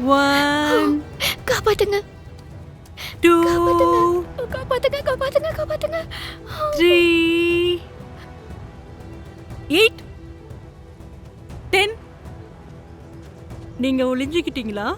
1, காப்பாத்துங்க 2, காப்பாத்துங்க காப்பாத்துங்க காப்பாத்துங்க 3, 8, 10. நீங்க ஒளிஞ்சுக்கிட்டீங்களா?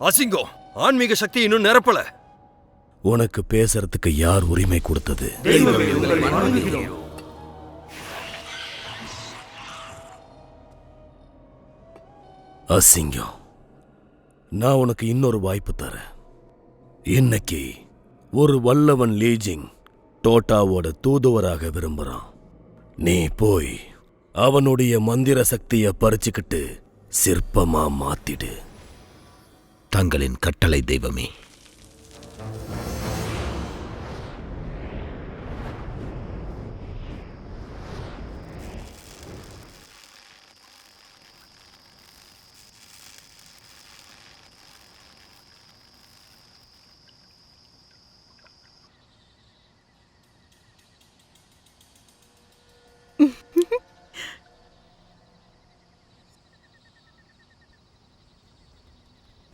அசிங்கம், ஆன்மீக சக்தி இன்னும் நிரப்பல. உனக்கு பேசுறதுக்கு யார் உரிமை கொடுத்தது? அசிங்கம், நான் உனக்கு இன்னொரு வாய்ப்பு தரேன். இன்னைக்கு ஒரு வல்லவன் லீஜிங் டோட்டாவோட தூதுவராக விரும்புறான். நீ போய் அவனுடைய மந்திர சக்தியை பறிச்சுக்கிட்டு சிற்பமா மாத்திடு. தங்களின் கட்டளை தெய்வமே.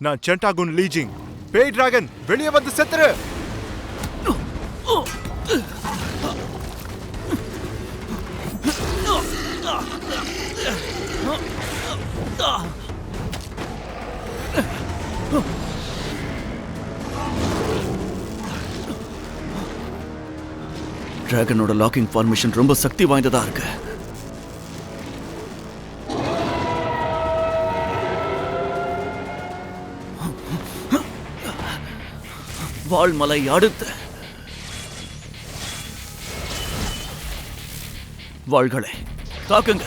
நான் சென்டாகுன் லீஜிங். பேய் டிராகன், வெளியே வந்து செத்துரு. டிராகனோட லாக்கிங் ஃபார்மேஷன் ரொம்ப சக்தி வாய்ந்ததா இருக்கு. வால்மலை அடுத்து வாள்களை தாக்குங்க.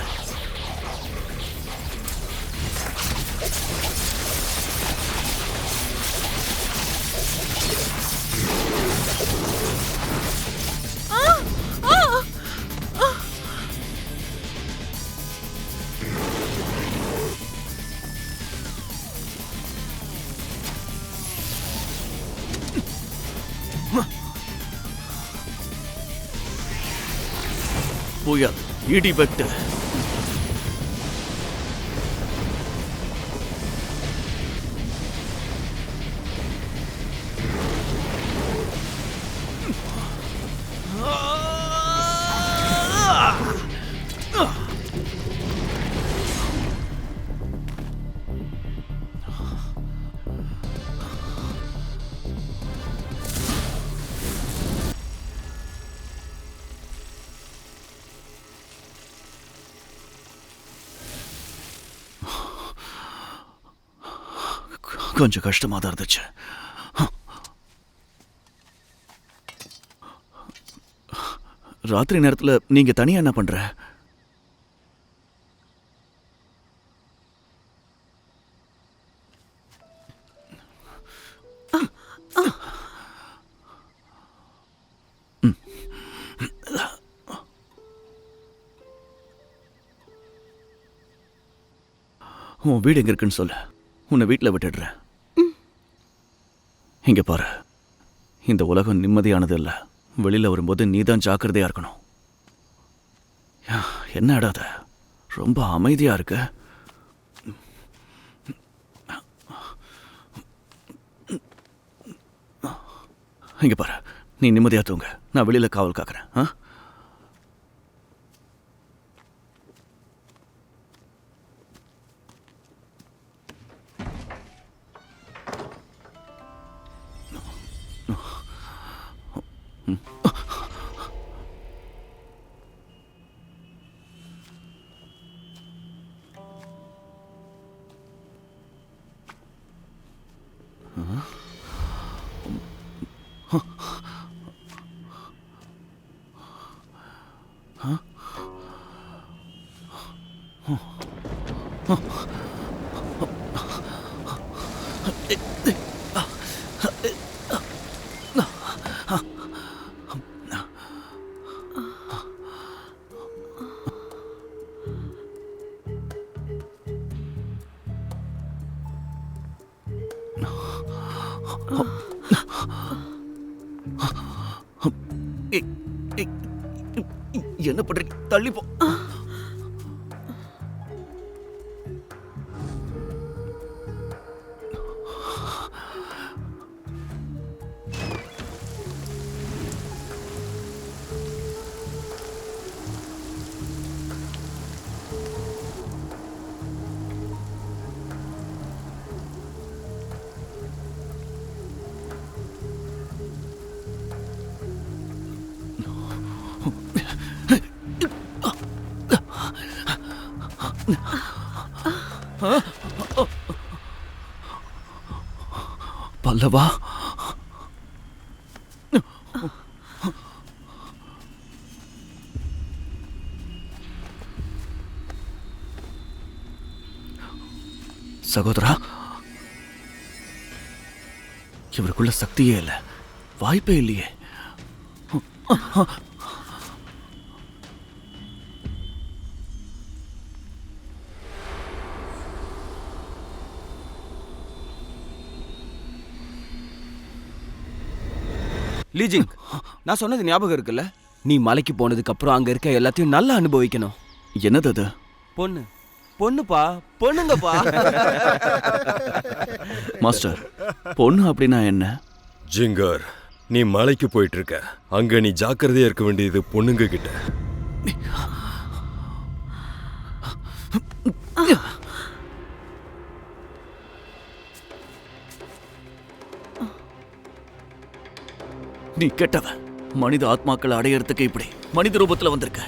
புயல், இடிவெட்டு, கொஞ்சம் கஷ்டமா தான் இருந்துச்சு. ராத்திரி நேரத்துல நீங்க தனியா என்ன பண்ற? உன் வீடு எங்க இருக்குன்னு சொல்லு, உன்னை வீட்டில் விட்டுடுறேன். இங்க பாரு, இந்த உலகம் நிம்மதியானது இல்லை. வெளியில வரும்போது நீதான் ஜாக்கிரதையா இருக்கணும். என்ன இடாத, ரொம்ப அமைதியா இருக்க. இங்க பாரு, நீ நிம்மதியா தூங்க, நான் வெளியில காவல் காக்குறேன். என்ன பண்றீங்க? தள்ளி போ. பல்லவா, சகோதரா, இவருக்குள்ள சக்தியே இல்லை, வாய்ப்பே இல்லையே. லீஜிங், நான் சொன்னது ஞாபகம் இருக்குல்ல? நீ மலைக்கு போனதுக்கு அப்புறம் அங்க இருக்க எல்லாத்தையும் நல்லா அனுபவிக்கணும். என்னது அது? பொண்ணு, பொண்ணுப்பா, பொண்ணுங்கப்பா. மாஸ்டர், பொண்ணு அப்படின்னா என்ன? ஜிங்கர், நீ மலைக்கு போயிட்டு இருக்க. அங்க நீ ஜாக்கிரதையா இருக்க வேண்டியது பொண்ணுங்க கிட்ட. நீ கெட்டவன். மனித ஆத்மாக்களை அடையறதுக்கு இப்படி மனித ரூபத்துல வந்திருக்க.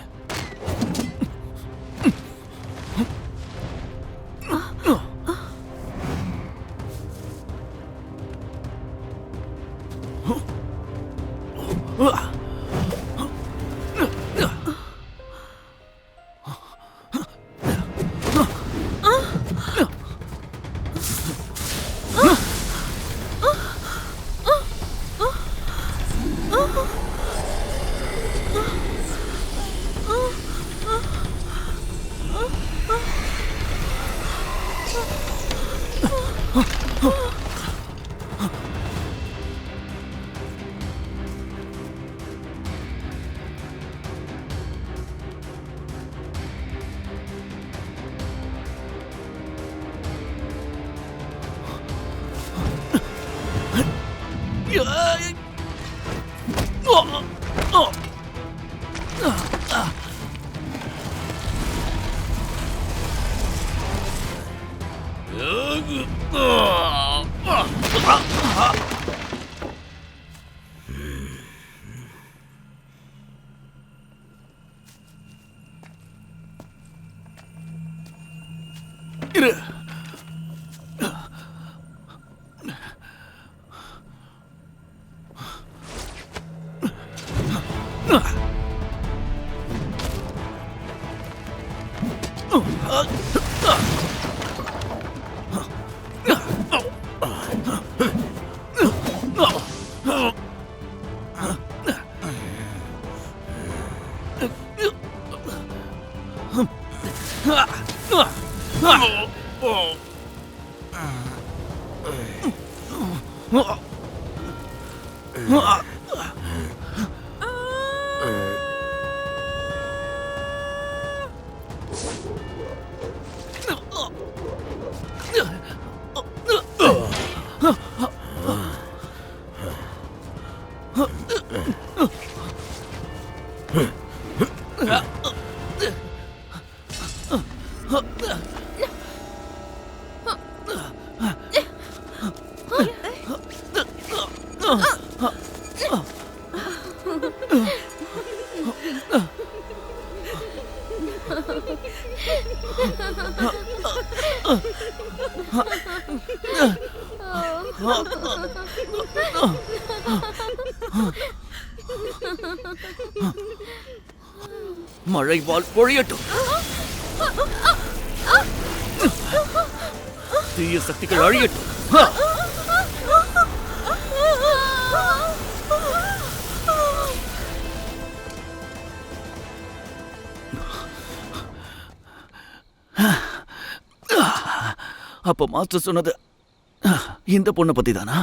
மழை வால் பொழியட்டும். தீய சக்திகள் அழியட்டும். அப்ப மாஸ்டர் சொன்னது இந்த பொண்ணை பத்தி தானா?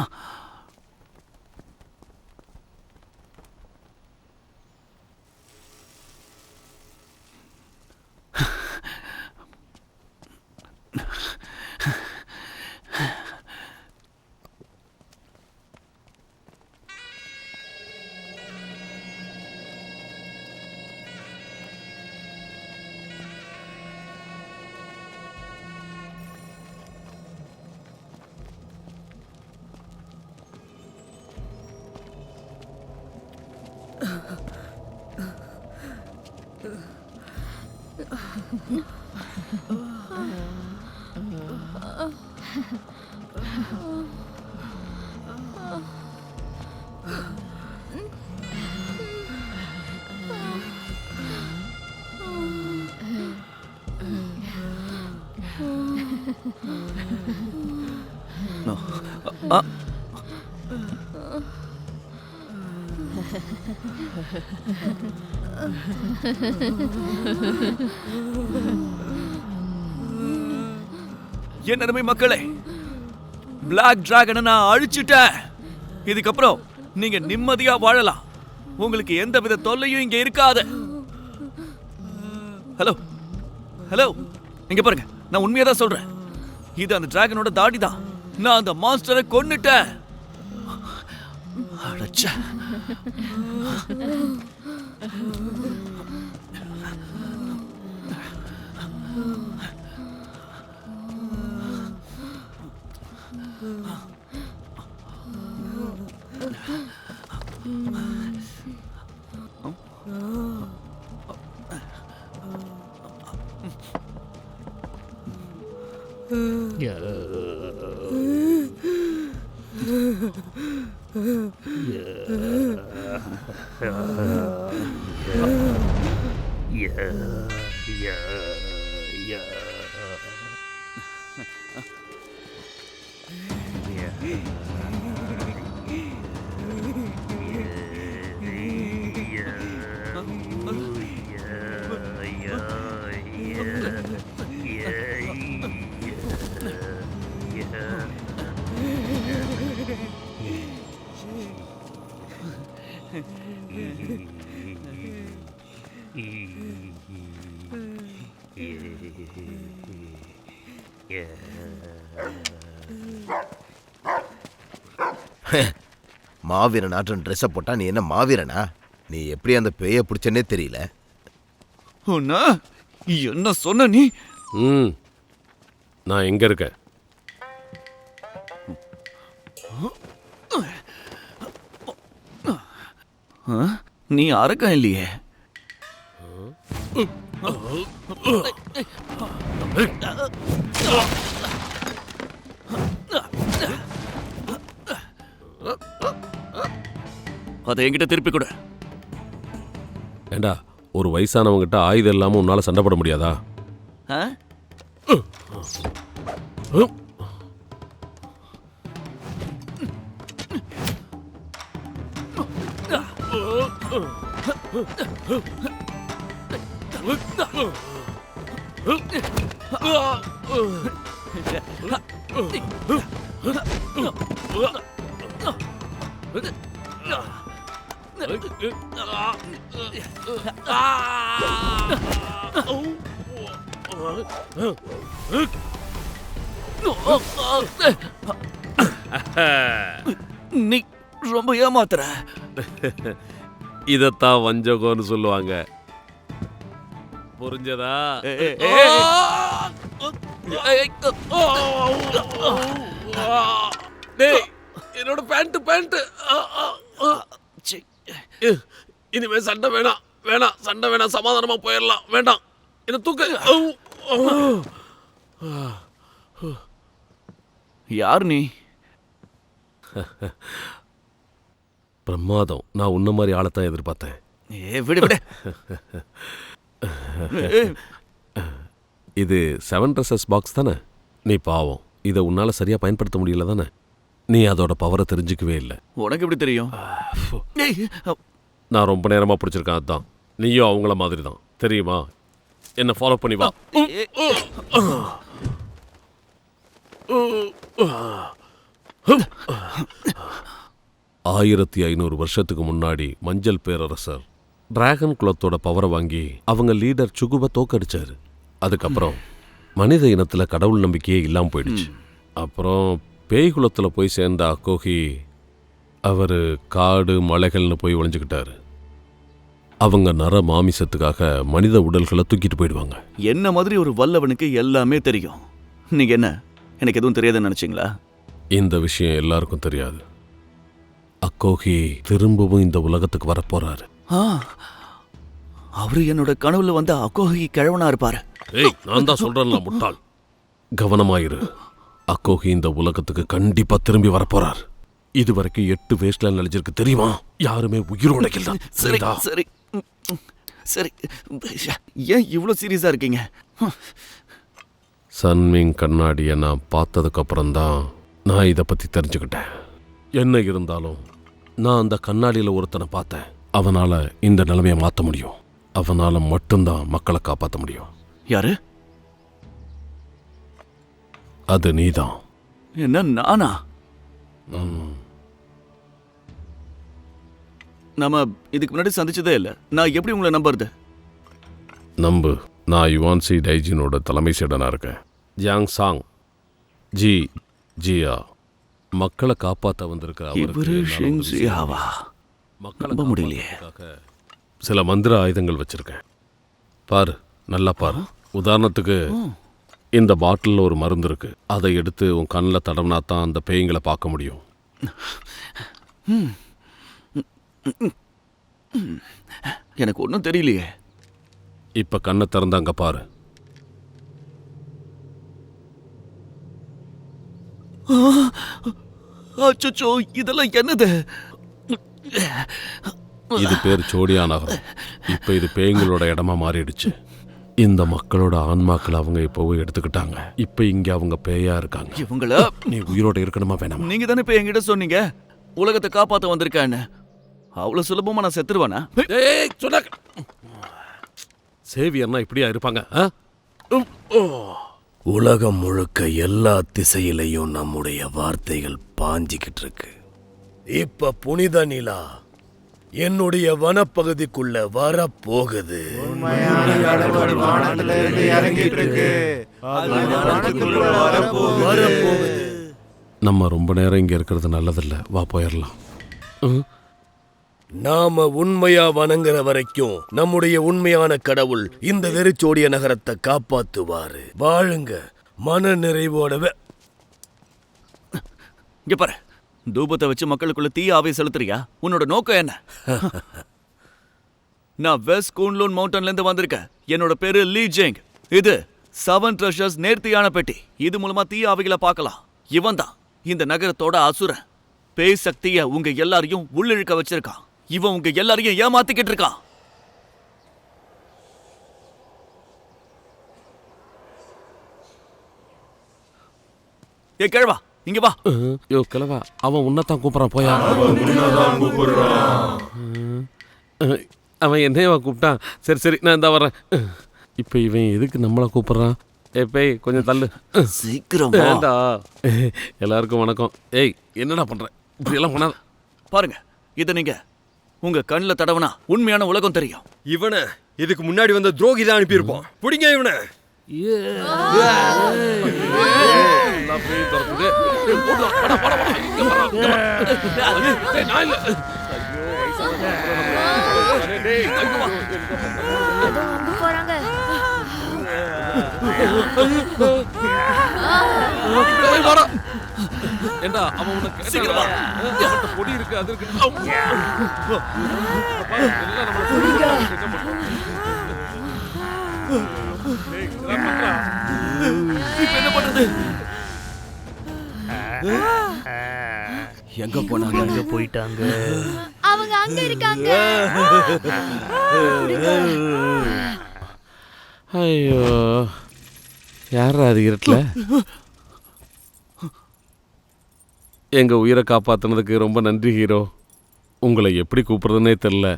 என் அருமை மக்களே, பிளாக் டிராகனை நான் அழிச்சிட்டேன். இதுக்கப்புறம் நீங்க நிம்மதியா வாழலாம். உங்களுக்கு எந்த வித தொல்லையும் இங்க இருக்காது. ஹலோ ஹலோ, இங்க பாருங்க, நான் உண்மையா தான் சொல்றேன். இது அந்த டிராகனோட தாடி தான். நான் அந்த மாஸ்டரை கொன்னுட்டேன். அடச்சே. மாவீரன் ஆட்டம் ட்ரெஸ்ஸை போட்டா நீ என்ன மாவீரனா? நீ எப்படி அந்த பேயை பிடிச்சனே தெரியல. என்ன சொன்ன நீ? நான் எங்க இருக்கேன்? நீ அரக்கம் இல்லையே. அதை என்கிட்ட திருப்பி கொடு. ஏண்டா, ஒரு வயசானவங்கிட்ட ஆயுதம் இல்லாம உன்னால சண்டை போட முடியாதா? நீ ரொம்ப ஏமாத்துற. இதத்தான் வஞ்சகம்னு சொல்லுவாங்க. புரிஞ்சதா? என்னோட பேண்ட் இனிமே சண்டை வேணாம், சண்டை வேணாம், சமாதானமா போயிடலாம். வேண்டாம், என்ன தூக்க. யார் நீ? பிரமாதம். நான் உன்ன மாதிரி ஆளைத்தான் எதிர்பார்த்தேன். விடு விடு. இது 7 ட்ரெஸஸ் பாக்ஸ் தானே? நீ பாவம், இதை உன்னால சரியா பயன்படுத்த முடியல தானே? நீ அதோட பவரை தெரிஞ்சுக்கவே இல்லை. உனக்கு எப்படி தெரியும்? நான் ரொம்ப நேரமா பிடிச்சிருக்கேன், அதுதான். நீயும் அவங்கள மாதிரி தான் தெரியுமா? என்ன ஃபாலோ பண்ணி வா. 1500 வருஷத்துக்கு முன்னாடி மஞ்சள் பேரரசர் டிராகன் குலத்தோட பவரை வாங்கி அவங்க லீடர் சுகுப தோக்கடிச்சாரு. அதுக்கப்புறம் மனித இனத்துல கடவுள் நம்பிக்கையே இல்லாம போயிடுச்சு. அப்புறம் பேய் குலத்துல போய் சேர்ந்த அக்கோகி அவரு காடு மலைகள்னு போய் ஒளிஞ்சுக்கிட்டாரு. அவங்க நர மாமிசத்துக்காக மனித உடல்களை தூக்கிட்டு போயிடுவாங்க. என்ன மாதிரி ஒரு வல்லவனுக்கு எல்லாமே தெரியும். நீங்க என்ன எனக்கு எதுவும் தெரியாதுன்னு நினைச்சீங்களா? இந்த விஷயம் எல்லாருக்கும் தெரியாது. அக்கோகி திரும்பவும் இந்த உலகத்துக்கு வரப்போறாரு. அவரு என்னோட கனவுல வந்து அக்கோகி கிழவனா இருப்பாரு. ஏய், நான் தான் சொல்றேன்ல முட்டாள். கவனமாயிரு. அக்கோகி இந்த உலகத்துக்கு கண்டிப்பா திரும்பி வரப்போறார். இது வரைக்கும் 8 வேஸ்ட்ல நினைச்சிருக்கு தெரியுமா? யாருமே உயிரோட இல்ல. சரி சரி சரி, ஏன் இவ்வளவு சீரியஸா இருக்கீங்க? சன்மிங் கண்ணாடியை நான் பார்த்ததுக்கு அப்புறம்தான் நான் இதை பத்தி தெரிஞ்சுக்கிட்டேன். என்ன இருந்தாலும் நான் அந்த கண்ணாடியில் ஒருத்தனை பார்த்தேன். அவனால இந்த நிலைமையை மாற்ற முடியும். அவனால மட்டும்தான் மக்களை காப்பாற்ற முடியும். யாரு? அது நீதான். என்ன, நானா? நாம இதுக்கு முன்னாடி சந்திச்சதே இல்ல. நான் எப்படி உங்களை நம்புறது? நம்பு. நான் யுவான்சி டைஜினோட தலைமை சீடனா இருக்கேன். ஜியாங் சாங் ஜியா மக்களை காப்பாற்ற வந்திருக்கிற மக்களை நம்ப முடியலையே. சில மந்திர ஆயுதங்கள் வச்சிருக்கேன். பாரு, நல்லா பாரு. உதாரணத்துக்கு இந்த பாட்டிலில் ஒரு மருந்து இருக்கு. அதை எடுத்து உன் கண்ணில் தடவினா தான் அந்த பேய்களை பார்க்க முடியும். எனக்கு ஒன்றும் தெரியலையே. இப்ப கண்ணை திறந்து அங்க பாரு. அச்சோ, இதெல்லாம் என்னது? இது பேர் சோடியா நகரம். இப்ப இது பேய்களோட இடமா மாறிடுச்சு. இந்த மக்களோட ஆன்மாக்கள் அவங்க இப்போவும் எடுத்துக்கிட்டாங்க. இப்ப இங்க அவங்க பேயா இருக்காங்க. இவங்கள நீ உயிரோட இருக்கணுமா வேணாமா? நீங்க தானே இப்ப என்கிட்ட சொன்னீங்க உலகத்தை காப்பாத்த வந்திருக்கான்னு. அவ்வளவு சுலபமா நான் செத்துருவானா? சேவியர்னா இப்படியா இருப்பாங்க? உலகம் முழுக்க எல்லா திசையிலையும் நம்முடைய வார்த்தைகள் பாஞ்சிக்கிட்டு இருக்கு. இப்ப புனித நிலா என்னுடைய வனப்பகுதிக்குள்ள வரப்போகுது. நம்ம ரொம்ப நேரம் இங்க இருக்கிறது நல்லதில்ல. வா, போயிடலாம். நாம உண்மையா வணங்குற வரைக்கும் நம்முடைய உண்மையான கடவுள் இந்த வெறிச்சோடிய நகரத்தை காப்பாத்துவாரு. வாழுங்க மன நிறைவோட. இங்க பாரு, தூபத்தை வச்சு மக்களுக்குள்ள தீய ஆவி செலுத்துறியா? உன்னோட நோக்கம் என்ன? நான் வெஸ்ட் கூன்லூன் மவுண்டன்ல இருந்து வந்திருக்கேன். என்னோட பேரு லீ ஜெங். இது 7 ட்ரெஷர்ஸ் நேர்த்தியான பெட்டி. இது மூலமா தீய ஆவிகளை பார்க்கலாம். இவன் தான் இந்த நகரத்தோட அசுரன். பேய் சக்திய உங்க எல்லாரையும் உள்ளிழுக்க வச்சிருக்கான். இவன் உங்க எல்லாரையும் ஏமாத்திக்கிட்டு இருக்கான். ஏ கிழவா, இங்க வா. யோ கிழவா, அவன் உன்னதான் கூப்பிடறான். போயா. அவன் என்னையவா கூப்பிட்டான்? சரி சரி, நான் இந்த வரேன். இப்ப இவன் எதுக்கு நம்மள கூப்பிடுறான்? ஏ பேய், கொஞ்சம் தள்ளு. சீக்கிரம் வேண்டா. எல்லாருக்கும் வணக்கம். ஏய், என்னடா பண்ற? இப்படி எல்லாம் பண்ணாத. பாருங்க, இத நீங்க உங்க கண்ணுல தடவனா உண்மையான உலகம் தெரியும். இவனை இதுக்கு முன்னாடி வந்த துரோகி தான் அனுப்பியிருப்போம். பிடிங்க இவனை. போறாங்க. ஏண்டா, அவன் உனக்கு சீக்கிரமா பொடி இருக்கு, அது இருக்கு. என்ன பண்றது? எங்க போனாங்க? எங்க போயிட்டாங்க? அவங்க அங்க இருக்காங்க. ஐயோ, யாரா அது இருட்டுல? எங்க உயிரை காப்பாத்துனதுக்கு ரொம்ப நன்றி ஹீரோ. உங்களை எப்படி கூப்பிடுறதுன்னே தெரியல.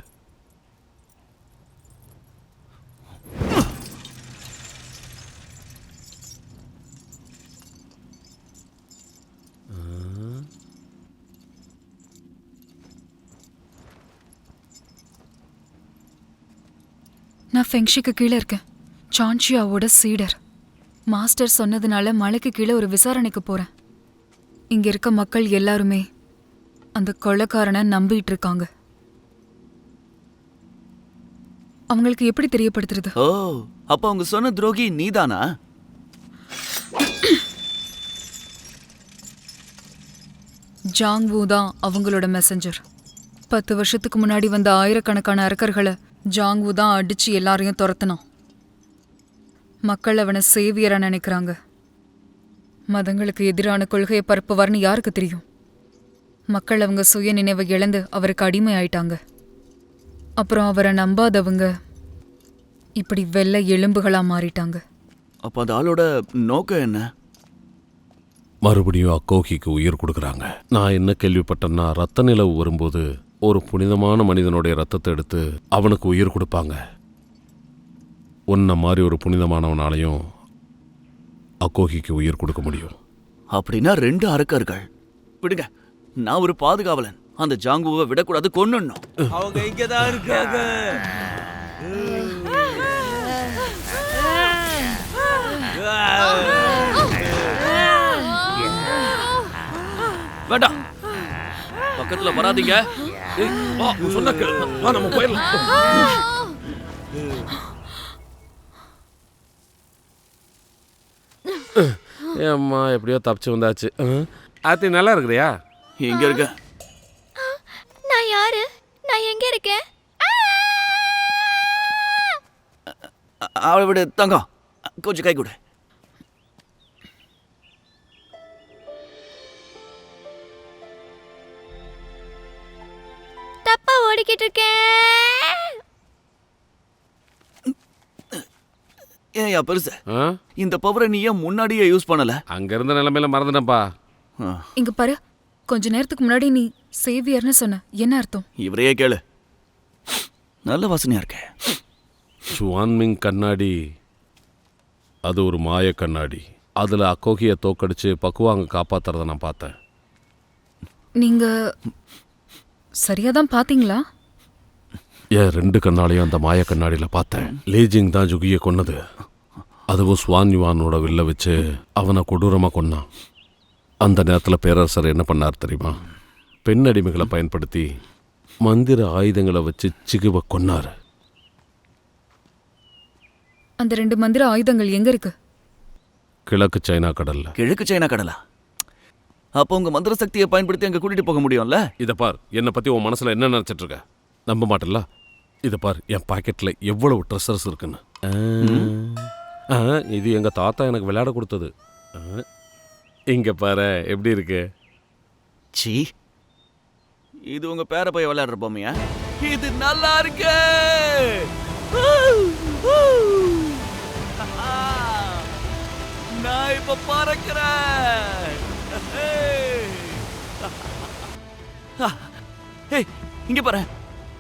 நான் ஃபெங்ஷிக்கு கீழே இருக்கேன். சான்ஷியாவோட சீடர். மாஸ்டர் சொன்னதுனால மலைக்கு கீழே ஒரு விசாரணைக்கு போறேன். இங்க இருக்க மக்கள் எல்லாருமே அந்த கொள்ளைக்காரனை நம்பிட்டு இருக்காங்க. அவங்களுக்கு எப்படி தெரியப்படுத்துறது? ஓ, அப்ப அவங்க சொன்ன துரோகி நீதானா? ஜாங்வூ தான் அவங்களோட மெசஞ்சர். 10 வருஷத்துக்கு முன்னாடி வந்த ஆயிரக்கணக்கான அரக்கர்களை ஜாங்வூ தான் அடிச்சு எல்லாரையும் துரத்துனான். மக்கள் அவனை சேவியரா நினைக்கிறாங்க. மதங்களுக்கு எதிரான கொள்கையை பரப்புவார்னு யாருக்கு தெரியும்? மக்கள் அவங்க சுய நினைவை இழந்து அவருக்கு அடிமை ஆயிட்டாங்க. அப்புறம் அவரை நம்பாதவங்க இப்படி வெள்ளை எலும்புகளா மாறிட்டாங்க. அப்ப அந்த ஆளோட நோக்கம் என்ன? மறுபடியும் அக்கோகிக்கு உயிர் கொடுக்குறாங்க. நான் என்ன கேள்விப்பட்டேன்னா, ரத்த நிலவு வரும்போது ஒரு புனிதமான மனிதனுடைய ரத்தத்தை எடுத்து அவனுக்கு உயிர் கொடுப்பாங்க. உன்ன மாதிரி ஒரு புனிதமானவனாலையும் அக்கோகிக்கு உயிர் கொடுக்க முடியும். அப்படின்னா 2 அரக்கர்கள். விடுங்க, நான் ஒரு பாதுகாவலன். அந்த ஜாங்குவை விடக்கூடாது, கொன்னுடணும். அவங்க இங்கதான் இருக்காங்க. வேண்டாம், பக்கத்துல வராதீங்க. சொன்ன கேளு. வா, நம்ம போயிடலாம். ஏம்மா, எப்படியோ தப்பிச்சு வந்தாச்சு. ஆத்தி, நல்லா இருக்கிறியா? எங்க இருக்க? நான் யாரு? நான் எங்க இருக்கேன்? அவளை விடு தங்கம், கொஞ்சம் கை கொடு. தப்பா ஓடிக்கிட்டு இருக்கேன். ஏயா பெருசு, ஆ? இந்த பவரை நீ ஏன் முன்னாடியே யூஸ் பண்ணல? அங்க இருந்த நிலைமையில மறந்துட்டேன்ப்பா. இங்க பாரு, கொஞ்ச நேரத்துக்கு முன்னாடி நீ சேவியர்னு சொன்ன. என்ன அர்த்தம்? இவரையே கேளு. நல்ல வாசனையா இருக்க. சுவான்மிங் கண்ணாடி, அது ஒரு மாய கண்ணாடி. அதுல அக்கோகியை தோக்கடிச்சு பக்குவாங்க காப்பாத்துறத நான் பார்த்தேன். நீங்க சரியாதான் பாத்தீங்களா? ஏன் 2 கண்ணாலையும் அந்த மாய கண்ணாடியில பார்த்தேன். லீஜிங் தான் ஜுகியை கொன்னது. அதுவும் ஸ்வான் யுவானோட வில்ல வச்சு அவனை கொடூரமா கொன்னான். அந்த நேரத்தில் பேரரசர் என்ன பண்ணார் தெரியுமா? பெண் அடிமைகளை பயன்படுத்தி மந்திர ஆயுதங்களை வச்சு சிகுவை கொன்னாரு. அந்த 2 மந்திர ஆயுதங்கள் எங்க இருக்கு? கிழக்கு சைனா கடல்ல. கிழக்கு சைனா கடலா? அப்போ உங்க மந்திர சக்தியை பயன்படுத்தி அங்க கூட்டிட்டு போக முடியும்ல? இதை பார், என்னை பத்தி உன் மனசுல என்ன நினைச்சிட்டு இருக்க? நம்ப மாட்டல? இதை பார், என் பாக்கெட்ல எவ்வளவு ட்ரெஷர்ஸ் இருக்குன்னு. இது எங்க தாத்தா எனக்கு விளையாட கொடுத்தது. இங்க பாரு எப்படி இருக்கு. சீ, இது உங்க பேர போய் விளையாடுற பொம்மையா? இது நல்லா இருக்கு. நான் இப்ப பறக்கிறேன். இங்க பாரு,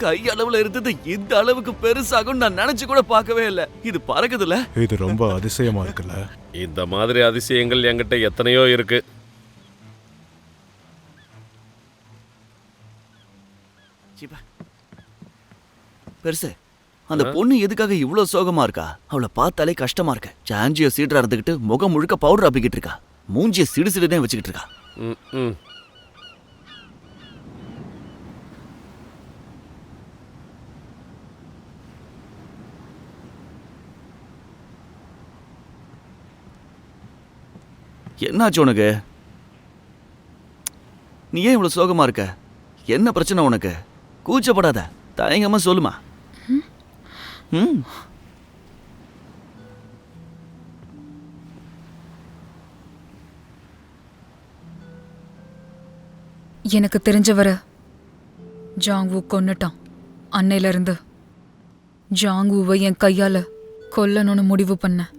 கை அளவுல இருந்தது இந்த அளவுக்கு பெருசாகும் நான் நினைச்சு கூட பார்க்கவே இல்லை. இது பறக்குதுல. இது ரொம்ப அதிசயமா இருக்குல்ல? இந்த மாதிரி அதிசயங்கள் என்கிட்ட எத்தனையோ இருக்கு. பெருசு, அந்த பொண்ணு எதுக்காக இவ்வளவு சோகமா இருக்கா? அவளை பார்த்தாலே கஷ்டமா இருக்கு. சாஞ்சிய சீடரா இருந்துகிட்டு முகம் முழுக்க பவுடர் ஆப்பிக்கிட்டு இருக்கா. மூஞ்சிய சிடு சிடுனே வச்சுக்கிட்டு இருக்கா. என்னாச்சு உனக்கு? நீ ஏன் இவ்வளவு சோகமா இருக்க? என்ன பிரச்சனை உனக்கு? கூச்சப்படாத, தயங்காம சொல்லுமா. எனக்கு தெரிஞ்சவர ஜாங்வூ கொன்னுட்டான். அன்னையில இருந்து ஜாங்வூவை என் கையால கொல்லணும்னு முடிவு பண்ணேன்.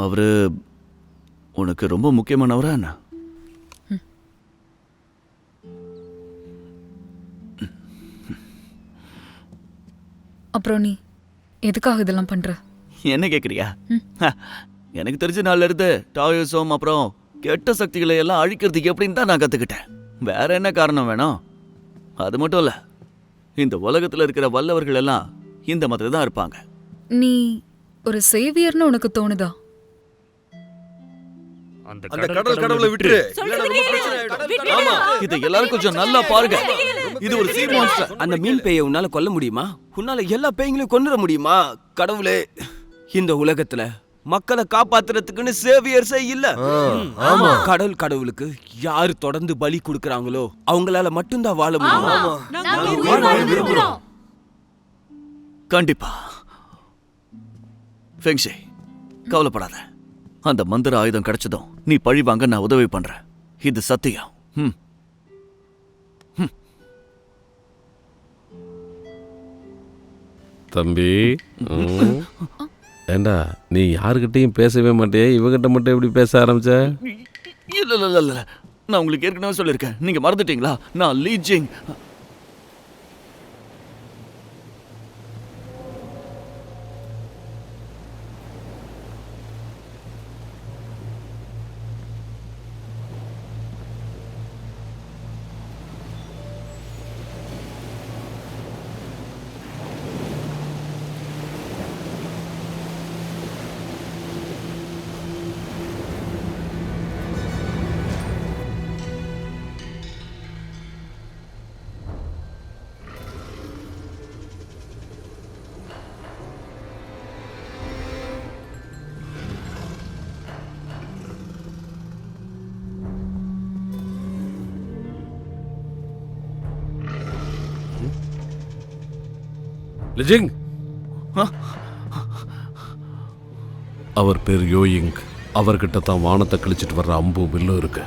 அவரு உனக்கு ரொம்ப முக்கியமானவரா என்ன? அப்புறம் நீ எதுக்காக இதெல்லாம் பண்ற? என்ன கேக்குறியா? எனக்கு தெரிஞ்ச நாள்ல இருந்து டாயோசோம் அப்புறம் கெட்ட சக்திகளை எல்லாம் அழிக்கிறதுக்கு எப்படின்னு தான் நான் கத்துக்கிட்டேன். வேற என்ன காரணம் வேணும்? அது மட்டும் இல்ல, இந்த உலகத்துல இருக்கிற வல்லவர்கள் எல்லாம் இந்த மாதிரி தான் இருப்பாங்க. நீ ஒரு சேவியர்னு உனக்கு தோணுதா? அந்த கடவுளை விட்டுரு. ஆமா, இதை எல்லாரும் கொஞ்சம் நல்லா பாருங்க. இது ஒரு சீ மான்ஸ்டர். அந்த மீன் பேயை உன்னால கொல்ல முடியுமா? உன்னால எல்லா பேய்களையும் கொன்னுட முடியுமா? கடவுளே, இந்த உலகத்துல மக்களை காப்பாத்துறதுக்குன்னு சேவியர்ஸே இல்ல. கடவுளுக்கு யாரு தொடர்ந்து பலி கொடுக்கறாங்களோ அவங்களால மட்டும்தான் வாழ முடியும். கண்டிப்பா ஃபெங்ஷே, கவலைப்படாத. அந்த மந்திர ஆயுதம் கிடைச்சதும் நீ பழி வாங்க நான் உதவி பண்றேன். இது சத்தியம். தம்பி, ஏண்டா நீ யாருக்கிட்டையும் பேசவே மாட்டே, இவகிட்ட மட்டும் எப்படி பேச ஆரம்பிச்ச? இல்ல இல்ல இல்ல, நான் உங்களுக்கு ஏற்கனவே சொல்லியிருக்கேன். நீங்க மறந்துட்டீங்களா? நான் லீ ஜிங். லிஜிங், அவர் பேர் யோயிங். அவர்கிட்ட தான் வானத்தை கழிச்சிட்டு வர்ற அம்பு வில்லும் இருக்கு.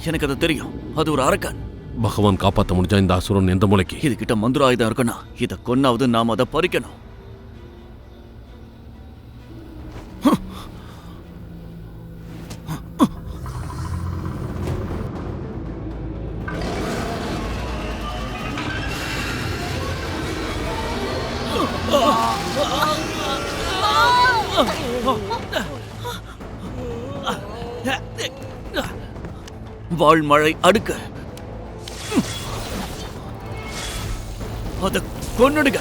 எனக்கு அது தெரியும். அது ஒரு அரக்கன். பகவான் காப்பாற்ற முடிஞ்சா இந்த அசுரன் எந்த மூலைக்கு? இது கிட்ட மந்திர ஆயுதம் இருக்குன்னா இதை கொன்னாவது நாம் அதை பறிக்கணும். வாழ்மழை அடுக்க அத கொன்னுடுங்க.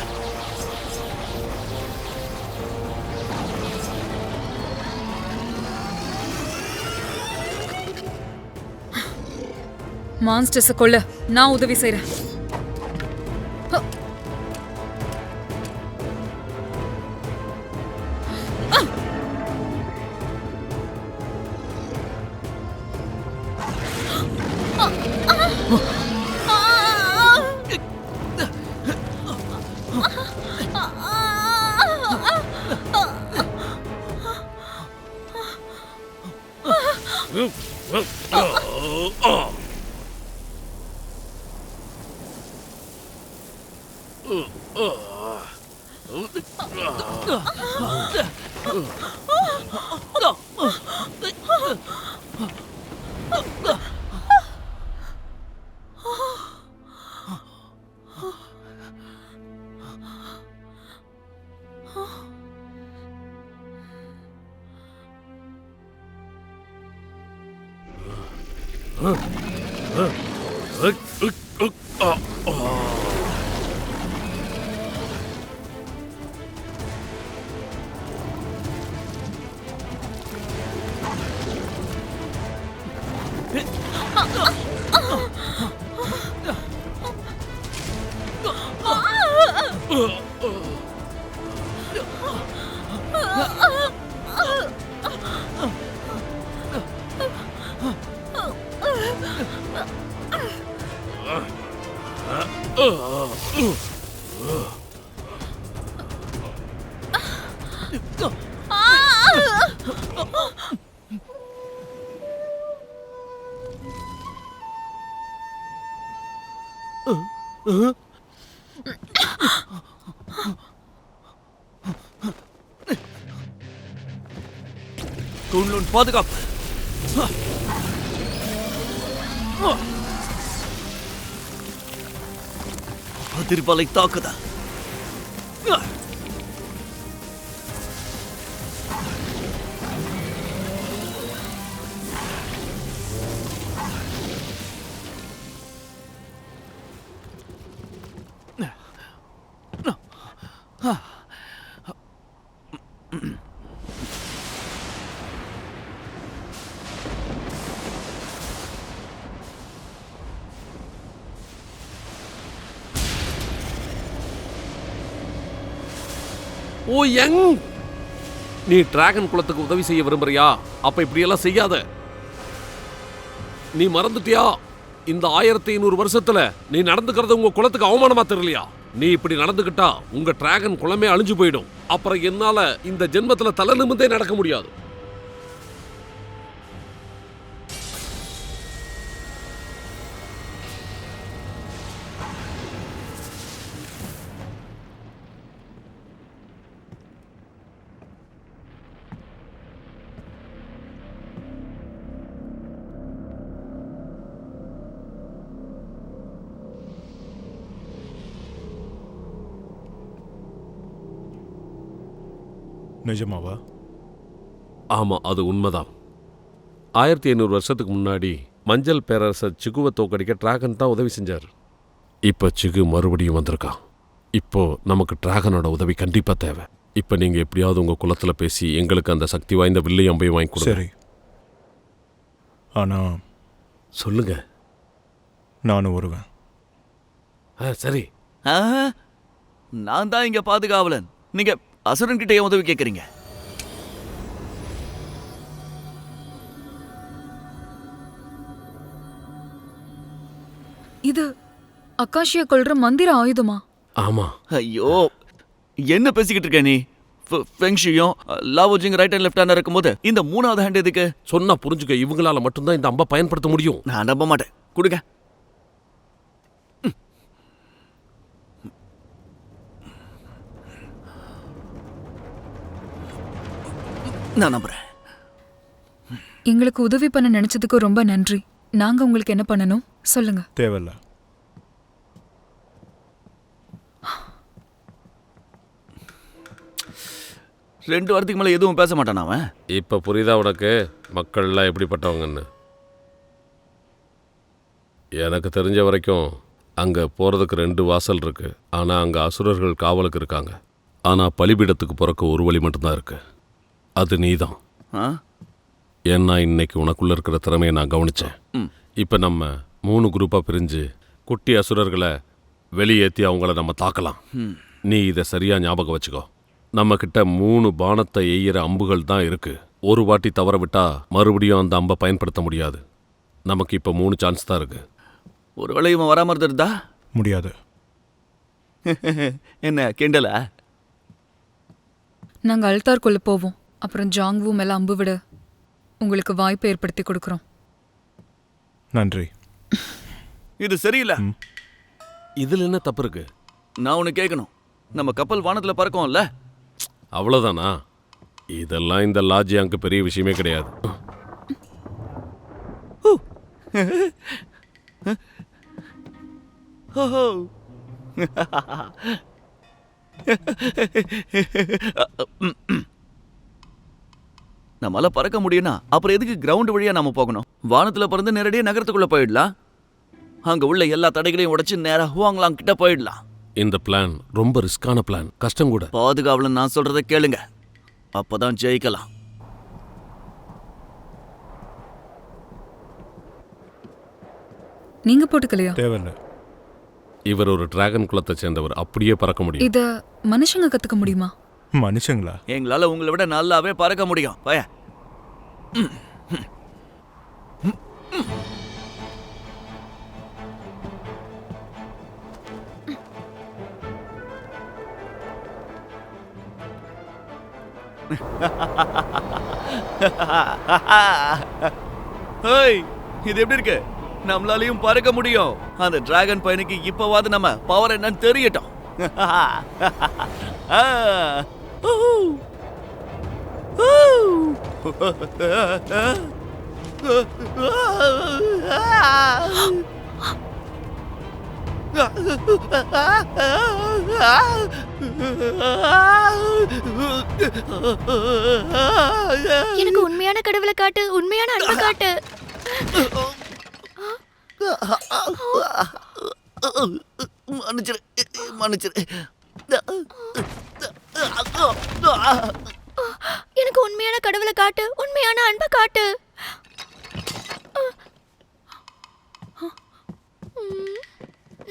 மான்ஸ்டர்ஸ கொல்ல நான் உதவி செய்றேன். குன்லுன் பாதுகாப்பு. அதிர்வலை தாக்குதல். ஓ யங், நீ டிராகன் குலத்துக்கு உதவி செய்ய விரும்புறியா? அப்ப இப்படியெல்லாம் செய்யாத. நீ மறந்துட்டியா? இந்த 1500 வருஷத்துல நீ நடந்துக்கிறது உங்க குலத்துக்கு அவமானமா தெரியலையா? நீ இப்படி நடந்துக்கிட்டா உங்க டிராகன் குலமே அழிஞ்சு போயிடும். அப்புறம் என்னால இந்த ஜென்மத்துல தலை நிமிர்ந்தே நடக்க முடியாது. நிஜமாவா? ஆமா, அது உண்மைதான். 1500 வருஷத்துக்கு முன்னாடி மஞ்சள் பேரரசர் சிகுவை தோக்கடிக்க டிராகன் தான் உதவி செஞ்சார். இப்ப சிகு மறுபடியும் வந்திருக்கான். இப்போ நமக்கு டிராகனோட உதவி கண்டிப்பா தேவை. இப்ப நீங்க எப்படியாவது உங்க குலத்துல பேசி எங்களுக்கு அந்த சக்தி வாய்ந்த வில்லை அம்பையும் வாங்கி கொடுங்க. சரி, ஆனா சொல்லுங்க. நானும் வருவேன். சரி. நான் தான் இங்க பாதுகாவலன். நீங்க அசுரன் கிட்ட ஏன் உதவி கேட்கறீங்க? இது அக்காஷியா கொல்ற மந்திர ஆயுதமா? ஆமா. ஐயோ, என்ன பேசிக்கிட்டு இருக்க நீ? ஃபெங்ஷியும் லாவோஜிங் ரைட் அண்ட் லெஃப்ட் ஹேண்டா இருக்கும்போது இந்த மூணாவது ஹேண்ட் எதுக்கு? சொன்னா புரிஞ்சுக்க, இவங்களால மட்டும்தான் இந்த அம்பை பயன்படுத்த முடியும். நான் நம்ப மாட்டேன். கொடுங்க. நான் நம்புறேன். எங்களுக்கு உதவி பண்ண நினைச்சதுக்கு ரொம்ப நன்றி. நாங்க உங்களுக்கு என்ன பண்ணணும் சொல்லுங்க. தேவையில்ல. ரெண்டு வாரத்துக்கு மேல எதுவும் பேச மாட்டான் அவன். இப்ப புரியுதா உனக்கு மக்கள்லாம் எப்படிப்பட்டவங்கன்னு? எனக்கு தெரிஞ்ச வரைக்கும் அங்க போறதுக்கு 2 வாசல் இருக்கு. ஆனா அங்க அசுரர்கள் காவலுக்கு இருக்காங்க. ஆனா பலிபீடத்துக்கு போறக்கு ஒரு வழி மட்டும்தான் இருக்கு. அது நீதான். ஏன்னா இன்னைக்கு உனக்குள்ள இருக்கிற திறமையை நான் கவனிச்சேன். இப்ப நம்ம 3 குரூப்பா பிரிஞ்சு குட்டி அசுரர்களை வெளியேற்றி அவங்கள நம்ம தாக்கலாம். நீ இதை சரியா ஞாபகம் வச்சுக்கோ. நம்ம கிட்ட 3 பானத்தை எய்யிற அம்புகள் தான் இருக்கு. ஒரு வாட்டி தவற விட்டா மறுபடியும் அந்த அம்பை பயன்படுத்த முடியாது. நமக்கு இப்ப 3 சான்ஸ் தான் இருக்கு. ஒருவேளை இவன் வராம இருந்தா முடியாது. என்ன கிண்டலா? நாங்க அல்தார்க்குள்ள போவோம். அப்புறம் ஜாங்வூ மேல அம்பு விட உங்களுக்கு வாய்ப்பை ஏற்படுத்தி கொடுக்குறோம். நன்றி. இது சரியில்லை. இதுல என்ன தப்பு இருக்கு? நான் உன்னை கேட்கணும். நம்ம கப்பல் வானத்துல பறக்கும்ல? அவ்வளவுதானா? இதெல்லாம் இந்த லாஜியாங்க்கு பெரிய விஷயமே கிடையாது. நம்மளால பறக்க முடியும்னா அப்புறம் எதுக்கு கிரவுண்ட் வழியா நாம போகணும்? வானத்துல பறந்து நேரடியா நகரத்துக்குள்ள போயிடலாம். அங்க உள்ள எல்லா தடைகளையும் உடைச்சு நேரா ஹுவாங்லாங் கிட்ட போயிடலாம். இந்த பிளான் ரொம்ப ரிஸ்கான பிளான், கஷ்டம் கூட. பாதுகாவலன் நான் சொல்றதை கேளுங்க, அப்பதான் ஜெயிக்கலாம். நீங்க போட்டுக்கலையா? தேவையில்ல. இவர் ஒரு டிராகன் குலத்தை சேர்ந்தவர், அப்படியே பறக்க முடியும். இத மனுஷங்க கத்துக்க முடியுமா? மனுஷங்களா? எங்களால உங்களை விட நல்லாவே பறக்க முடியும். பய இது எப்படி இருக்கு? நம்மளாலையும் பறக்க முடியும். அந்த டிராகன் பையனுக்கு இப்பவாது நம்ம பவர் என்னன்னு தெரியட்டும். எனக்கு உண்மையான கடவுளை காட்டு, உண்மையான அன்பை காட்டு. மன்னிச்சிரு, மன்னிச்சிரு. எனக்கு உண்மையான கடவுளை காட்டு, உண்மையான அன்பை காட்டு.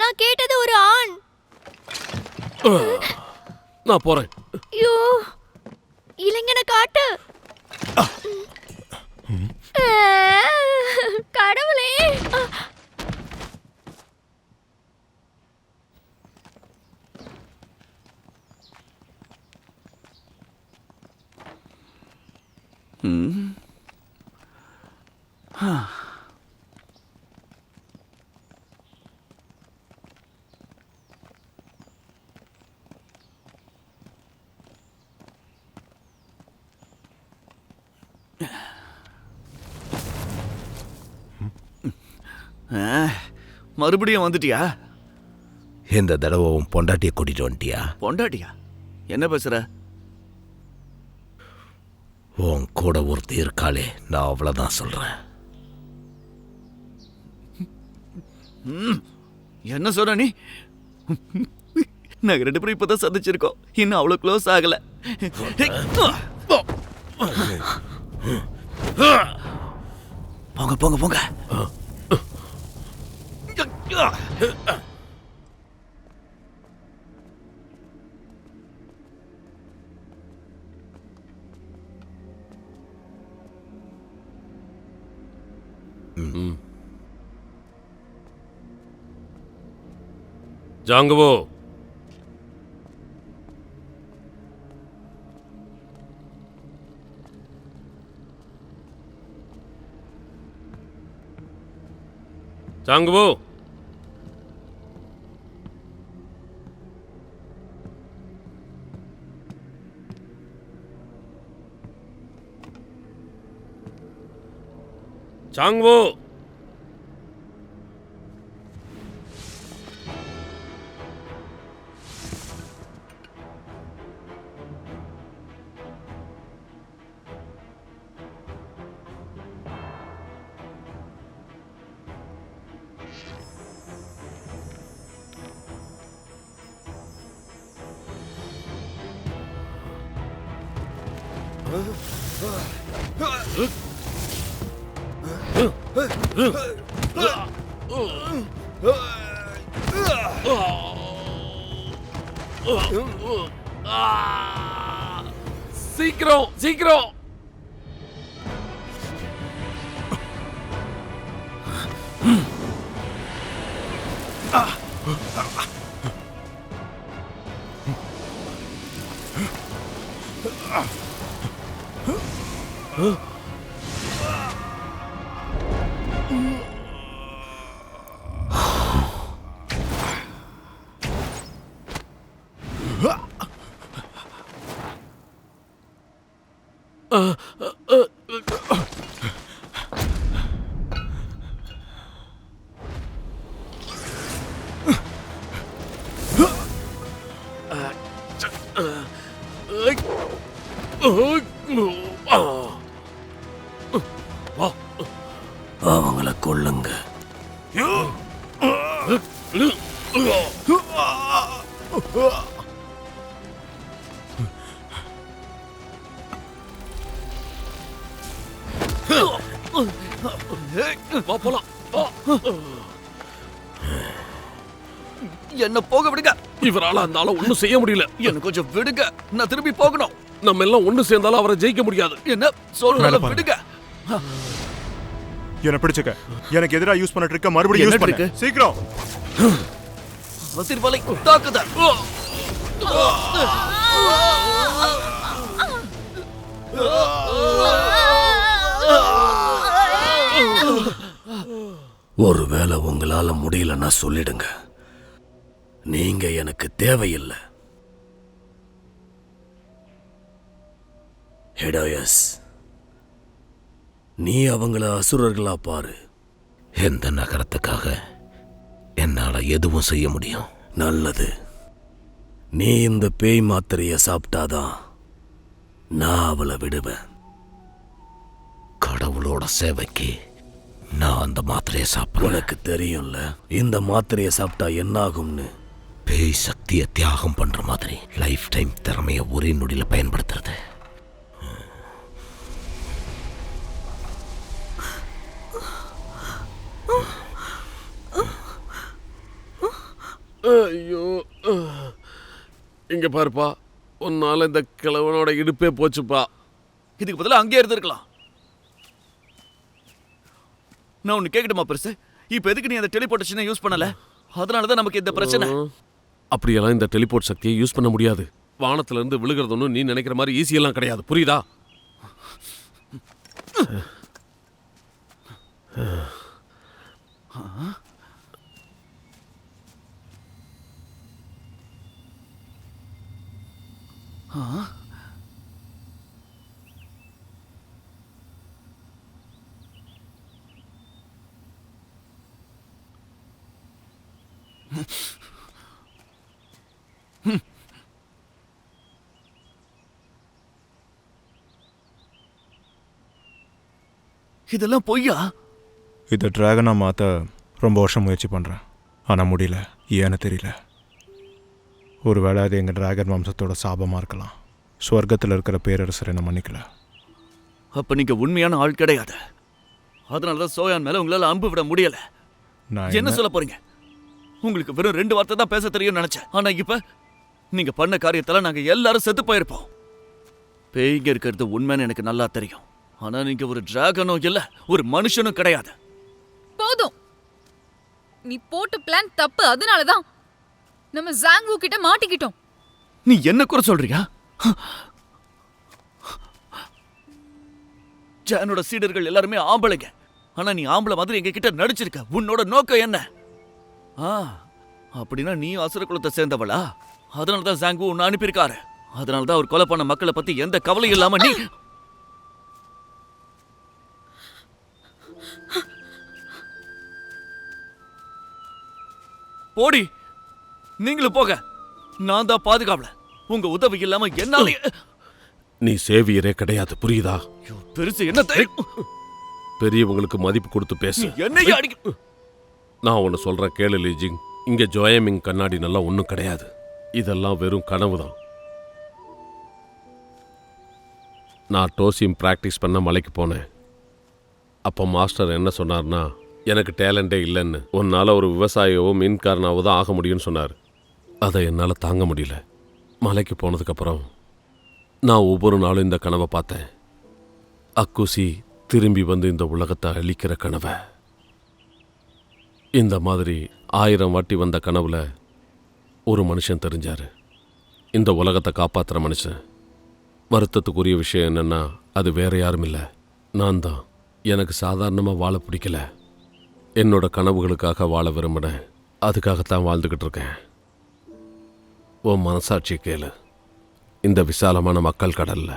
நான் கேட்டது ஒரு ஆண். நான் போறேன். ஐயோ, இளைஞனை காட்டு. கடவுளே. மறுபடியும் வந்துட்டியா? இந்த தடவை உன் பொண்டாட்டியை கூட்டிட்டு வந்துட்டியா? பொண்டாட்டியா? என்ன பேசுற? உன் கூட ஒருத்தி இருக்காளே, நான் அவ்வளவுதான் சொல்றேன். என்ன சொல்ற நீ? நாங்க 2 பேரும் இப்பதான் சந்திச்சிருக்கோம், இன்னும் அவ்வளவு க்ளோஸ் ஆகல. போங்க போங்க போங்க. ஜாங்குவோ, ஜாங்குவோ, ஜாங்குவோ. சீக்கிரம் சீக்கிரம். அவங்கள கொல்லுங்க. போலாம். என்ன போக விடுங்க. இவரால அந்த ஆளை ஒண்ணும் செய்ய முடியல. என்ன கொஞ்சம் விடுங்க, நான் திரும்பி போகணும். நம்ம எல்லாம் ஒண்ணு சேர்ந்தாலும் அவரை ஜெயிக்க முடியாது. என்ன சொல்றாங்க? விடுங்க. என்ன பிடிச்சுக்க. எனக்கு எதிராக யூஸ் பண்ண ட்ரிக்க மறுபடியும் யூஸ் பண்ணு. சீக்கிரம். வசிர்வலை தாக்குதல். ஒருவேளை உங்களால முடியலன்னா சொல்லிடுங்க. நீங்க எனக்கு தேவையில்லை. ஹெடாயஸ், நீ அவங்கள அசுரர்களா பாரு. எந்த நகரத்துக்காக என்னால எதுவும் செய்ய முடியும். நல்லது. நீ இந்த பேய் மாத்திரைய சாப்பிட்டாதான் நான் அவளை விடுவேன். கடவுளோட சேவைக்கு நான் அந்த மாத்திரையை சாப்பிடுவேன். உனக்கு தெரியும்ல இந்த மாத்திரைய சாப்பிட்டா என்ன ஆகும்னு. பேய் சக்தியை தியாகம் பண்ற மாதிரி லைஃப் டைம் திறமைய ஒரே நொடியில பயன்படுத்துறது. ஐயோ, இங்க பாருப்பா, உன்னால இந்த கிழவனோட இடுப்பே போச்சுப்பா. இதுக்கு பதிலா அங்கேயே இருந்திருக்கலாம். நான் ஒன்னு கேட்கட்டுமா பெருசு? இப்ப எதுக்கு நீ அந்த டெலிபோர்டேஷனை யூஸ் பண்ணல? அதனாலதான் நமக்கு இந்த பிரச்சனை. அப்படியெல்லாம் இந்த டெலிபோர்ட் சக்தியை யூஸ் பண்ண முடியாது. வானத்துல இருந்து விழுகிறது ஒன்றும் நீ நினைக்கிற மாதிரி ஈஸியெல்லாம் கிடையாது, புரியுதா? இதெல்லாம் பொய்யா? இதை டிராகனா மாற்ற ரொம்ப வருஷம் முயற்சி பண்ணுறேன், ஆனால் முடியல. ஏன்னு தெரியல. ஒருவேளை அது எங்கள் டிராகன் வம்சத்தோட சாபமாக இருக்கலாம். ஸ்வர்க்கத்தில் இருக்கிற பேரரசர் என்ன மன்னிக்கல. அப்ப நீங்க உண்மையான ஆள் கிடையாது. அதனாலதான் சோயான் மேல உங்களால அம்பு விட முடியல. நான் என்ன சொல்ல போறீங்க? உங்களுக்கு வெறும் 2 வார்த்தை தான் பேச தெரியும் நினைச்சேன். ஆனா இப்ப நீங்க பண்ண காரியத்தால நாங்க எல்லாரும் செத்து போயிருப்போம். பேய்ங்க இருக்கிறது உண்மைன்னு எனக்கு நல்லா தெரியும். ஆனா நீங்க ஒரு டிராகனும் இல்ல, ஒரு மனுஷனும் கிடையாது. போதும், நீ போட்ட பிளான் தப்பு. அதனாலதான் நம்ம ஜாங்வூ கிட்ட மாட்டிக்கிட்டோம். நீ என்ன குறை சொல்றியா? ஜானோட சீடர்கள் எல்லாருமே ஆம்பளைங்க. ஆனா நீ ஆம்பளை மாதிரி எங்க கிட்ட நடிச்சிருக்க. உன்னோட நோக்கம் என்ன? அப்படின்னா நீ அசுர குலத்தை சேர்ந்தவளா? அதனாலதான் ஜாங்வூ உன்னை அனுப்பியிருக்காரு. அதனாலதான் அவர் கொலை பண்ண மக்களை பத்தி எந்த கவலையும் இல்லாம நீ போடி. நீங்களும் போக. நான் தான் பாதுகாவல. உங்க உதவி இல்லாம என்னால. நீ சேவியரே கிடையாது, புரியுதா? பெருசு என்ன தெரியும்? பெரியவங்களுக்கு மதிப்பு கொடுத்து பேசு. என்னையா அடிக்க? நான் ஒன்னு சொல்றேன் கேளு லீஜிங். இங்க ஜோயமிங் கண்ணாடி நல்லா ஒன்றும் கிடையாது. இதெல்லாம் வெறும் கனவு தான். நான் டோசியம் பிராக்டிஸ் பண்ண மலைக்கு போனேன். அப்போ மாஸ்டர் என்ன சொன்னார்னா, எனக்கு டேலண்டே இல்லைன்னு, உன்னால் ஒரு விவசாயியவோ மீன்காரனாவோ தான் ஆக முடியும்னு சொன்னார். அதை என்னால் தாங்க முடியல. மலைக்கு போனதுக்கப்புறம் நான் ஒவ்வொரு நாளும் இந்த கனவை பார்த்தேன். அக்குசி திரும்பி வந்து இந்த உலகத்தை அழிக்கிற கனவை. இந்த மாதிரி 1000 வாட்டி வந்த கனவுல ஒரு மனுஷன் தெரிஞ்சார். இந்த உலகத்தை காப்பாற்றுற மனுஷன். வருத்தத்துக்குரிய விஷயம் என்னென்னா, அது வேற யாரும் இல்லை, நான் தான். எனக்கு சாதாரணமாக வாழ பிடிக்கல. என்னோட கனவுகளுக்காக வாழ விரும்பினேன். அதுக்காகத்தான் வாழ்ந்துக்கிட்டு இருக்கேன். உன் மனசாட்சி கேளு. இந்த விசாலமான மக்கள் கடல்ல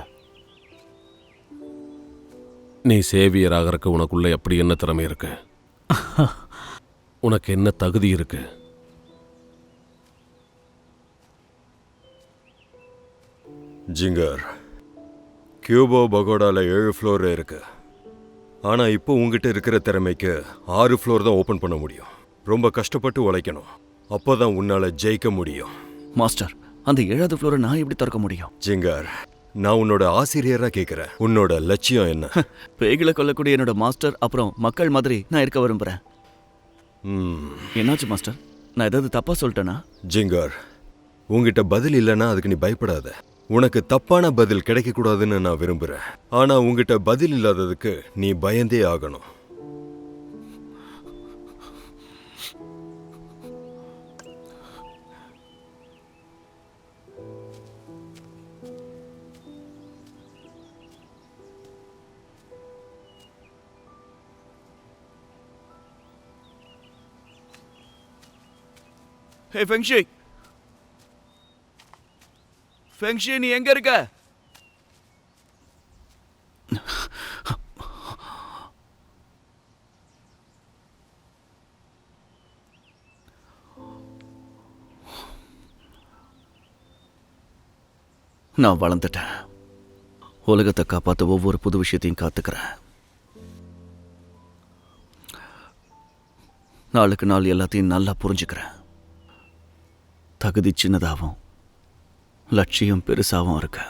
நீ சேவியர் ஆகிறக்கு உனக்குள்ள எப்படி என்ன திறமை இருக்கு? உனக்கு என்ன தகுதி இருக்கு? ஜிங்கர், கியூபோ பகோடால 7 ஃப்ளோர் இருக்கு. ஆனா இப்போ உங்ககிட்ட இருக்கிற திறமைக்கு 6 ஃப்ளோர் தான் ஓபன் பண்ண முடியும். ரொம்ப கஷ்டப்பட்டு உழைக்கணும். அப்போதான் உன்னால ஜெயிக்க முடியும். மாஸ்டர், அந்த 7வது ஃப்ளோரை நான் எப்படி திறக்க முடியும்? ஜிங்கர், நான் உன்னோட ஆசிரியரா கேட்கிறேன். உன்னோட லட்சியம் என்ன? பேய்களை கொல்லக்கூடிய என்னோட மாஸ்டர், அப்புறம் மக்கள் மாதிரி நான் இருக்க விரும்புறேன். என்னாச்சு மாஸ்டர்? நான் ஏதாவது தப்பா சொல்லிட்டேனா? ஜிங்கர், உங்ககிட்ட பதில் இல்லைன்னா அதுக்கு நீ பயப்படாத. உனக்கு தப்பான பதில் கிடைக்கக்கூடாதுன்னு நான் விரும்புறேன். ஆனா உங்ககிட்ட பதில் இல்லாததுக்கு நீ பயந்தே ஆகணும். ஹே ஃபெங்ஷி, ஃபெங்ஷி நீ எங்க இருக்க? நான் வளர்ந்துட்டேன். உலகத்தை காப்பாற்ற ஒவ்வொரு புது விஷயத்தையும் காத்துக்கிறேன். நாளுக்கு நாள் எல்லாத்தையும் நல்லா புரிஞ்சுக்கிறேன். தகுதி சின்னதாகவும் லட்சியம் பெருசாகவும் இருக்க.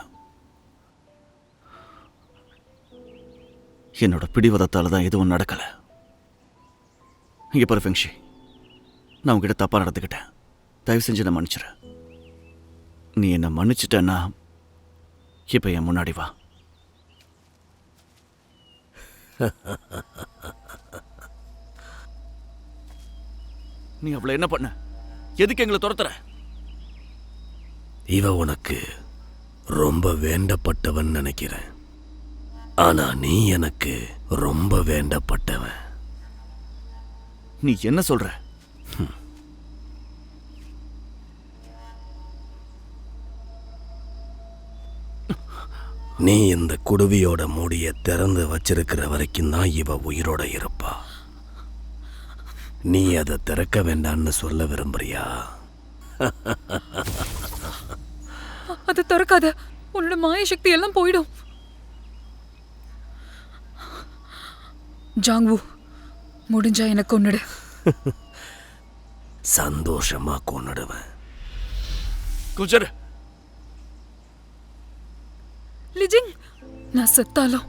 என்னோட பிடிவாதத்தால தான் எதுவும் நடக்கல. இங்க பாரு ஃபெங்ஷி, நான் உங்ககிட்ட தப்பா நடந்துக்கிட்டேன். தயவு செஞ்சு நான் மன்னிச்சிரு. நீ என்ன மன்னிச்சிட்டன்னா இப்ப என் முன்னாடி வா. நீ அவளை என்ன பண்ண? எதுக்கு எங்களை துரத்துற? இவ உனக்கு ரொம்ப வேண்டப்பட்டவன் நினைக்கிறேன். ஆனா நீ எனக்கு ரொம்ப வேண்டப்பட்டவன். நீ என்ன சொல்ற? நீ இந்த குடுவியோட மூடிய திறந்து வச்சிருக்கிற வரைக்கும் தான் இவ உயிரோட இருப்பா. நீ அதை திறக்க வேண்டான்னு சொல்ல விரும்புறியா? அதை திறக்காத. உன்னோட மாய சக்தி எல்லாம் போயிடும். ஜாங்வூ, முடிஞ்சா எனக்கு கொன்னுடு. சந்தோஷமா கொன்னுடுவேன். குஜர், லிஜிங், நான் செத்தாலும்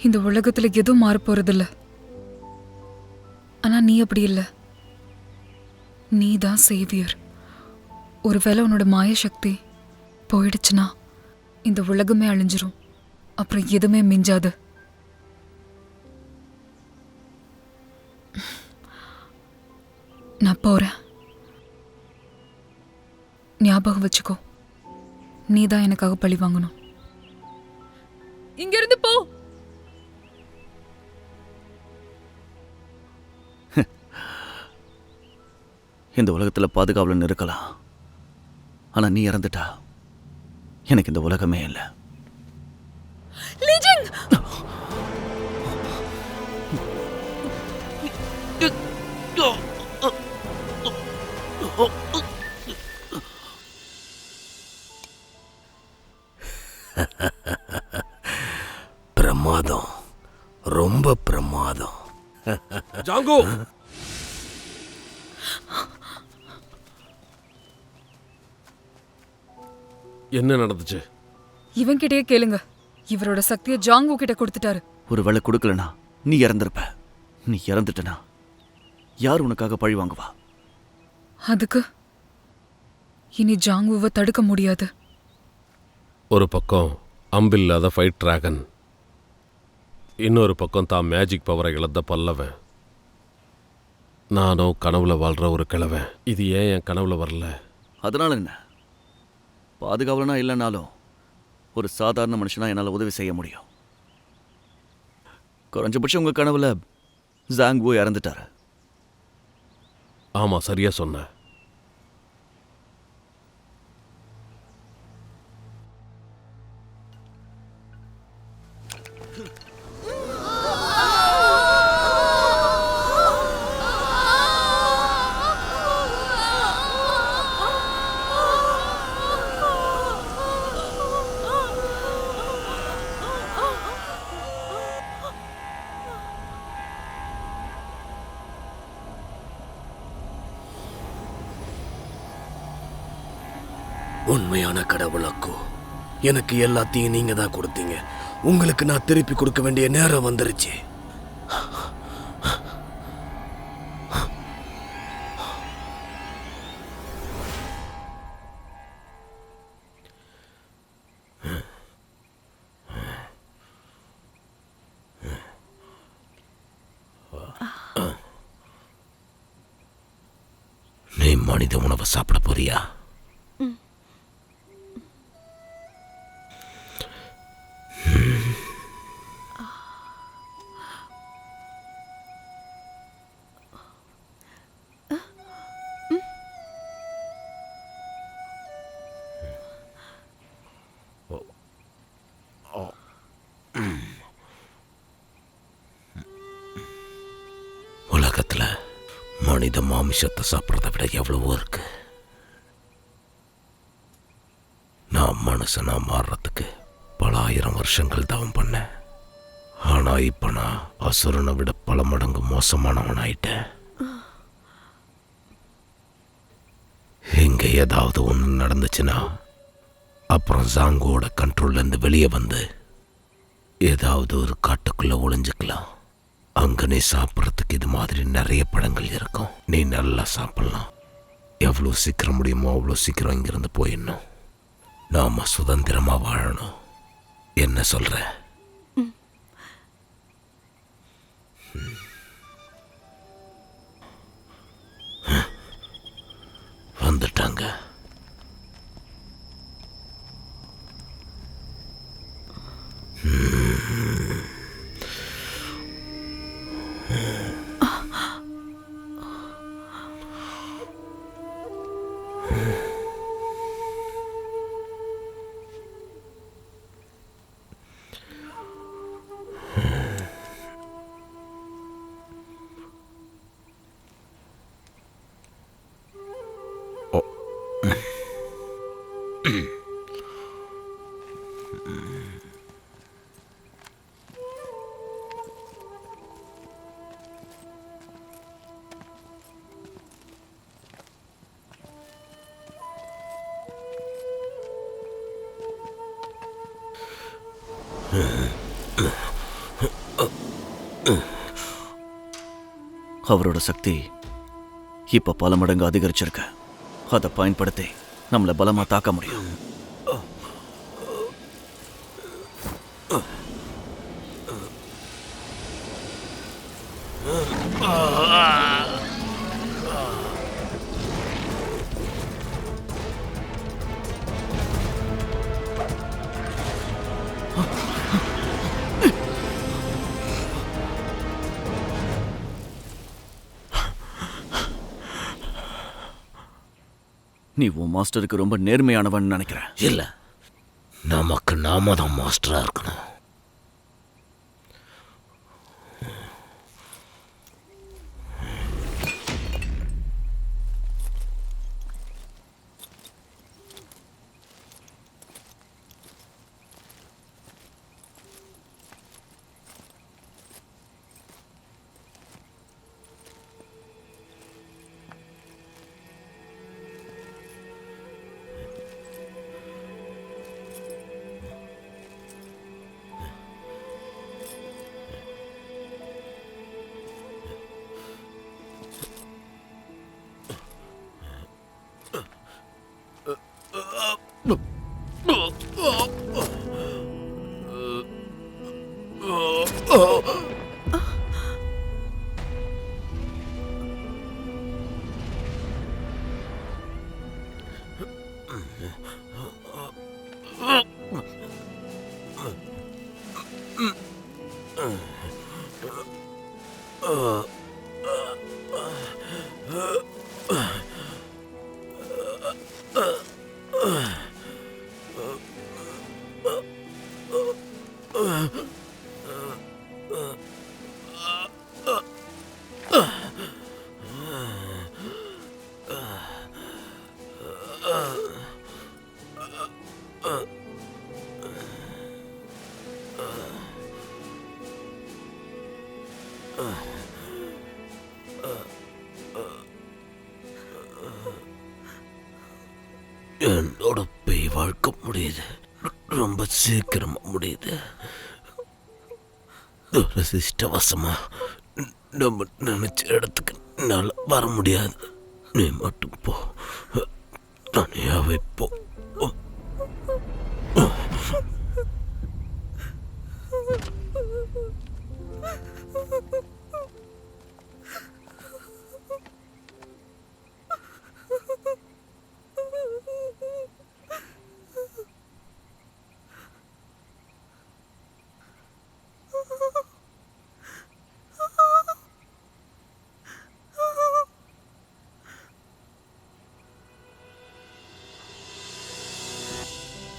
இந்த உலகத்துல எதுவும் மாற போறதில்ல. ஆனா நீ அப்படி இல்ல. நீ தான் சேவியர். ஒருவேளை உன்னோட மாய சக்தி போயிடுச்சுன்னா இந்த உலகமே அழிஞ்சிரும். அப்புறம் எதுவுமே மிஞ்சாது. நான் போறேன். ஞாபகம் வச்சுக்கோ, நீ தான் எனக்காக பழி வாங்கணும். இங்க இருந்து போ. இந்த உலகத்துல பாதுகாவலன் இருக்கலாம். ஆனா நீ இறந்துட்டா எனக்கு இந்த உலகமே இல்லை. லிஜிங், பிரமாதம், ரொம்ப பிரமாதம். ஜாங்கோ, என்ன நடந்துச்சு? இவன் கிட்டயே கேளுங்க. இவரோட சக்தியை ஜாங்கு கிட்ட கொடுத்துட்டாரு. ஒரு வேளை கொடுக்கலனா நீ இறந்திருப்ப. நீ இறந்துட்டனா யார் உனக்காக பழி வாங்குவா? அதுக்கு இனி ஜாங்குவை தடுக்க முடியாது. ஒரு பக்கம் அம்பில்லாத ஃபைட் டிராகன், இன்னொரு பக்கம் தான் மேஜிக் பவரை இழந்த பல்லவன். நானும் கனவுல வாழ்ற ஒரு கிழவன். இது ஏன் என் கனவுல வரல? அதனால என்ன? பாதுகாவலனா இல்லைனாலும் ஒரு சாதாரண மனுஷனா என்னால் உதவி செய்ய முடியும். குறைஞ்சபட்சம் உங்க கனவுல ஜாங்வோ இறந்துட்டாரு. ஆமா, சரியா சொன்ன. உண்மையான கடவுளாக்கோ, எனக்கு எல்லாத்தையும் நீங்க தான் கொடுத்தீங்க. உங்களுக்கு நான் திருப்பி கொடுக்க வேண்டிய நேரம் வந்துருச்சு. நீ மனித உணவை சாப்பிட போறியா? மனித மாமிசத்தை சாப்பிட்றத விட எவ்வளவோ இருக்கு. நான் மனுஷனா மாறுறதுக்கு பல ஆயிரம் வருஷங்கள் தவம் பண்ணேன். ஆனா இப்ப நான் அசுரனை விட பல மடங்கு மோசமானவன் ஆயிட்டேன். இங்க ஏதாவது ஒன்று நடந்துச்சுன்னா அப்புறம் ஜாங்கோட கண்ட்ரோல்ல இருந்து வெளியே வந்து ஏதாவது ஒரு காட்டுக்குள்ள ஒளிஞ்சுக்கலாம். அங்க நீ சாப்பிட்றதுக்கு இது மாதிரி நிறைய பழங்கள் இருக்கும். நீ நல்லா சாப்பிடலாம். எவ்வளோ சீக்கிரம் முடியுமோ அவ்வளோ சீக்கிரம் இங்கிருந்து போயிடணும். நாம சுதந்திரமா வாழணும். என்ன சொல்ற? வந்துட்டாங்க. அவரோட சக்தி இப்ப பல மடங்கு அதிகரிச்சிருக்கு. அதை பயன்படுத்தி நம்மளை பலமா தாக்க முடியும். நீ உன் மாஸ்டருக்கு ரொம்ப நேர்மையானவன் நினைக்கிறேன். இல்ல, நமக்கு நாம தான் மாஸ்டரா இருக்கணும். என்னோட பேய் வாழ்க்கை முடியுது. ரொம்ப சீக்கிரமா முடியுது. துரதிர்ஷ்டவசமா நம்ம நினைச்ச இடத்துக்கு என்னால் வர முடியாது. நீ மட்டும் போ, தனியாவே போ.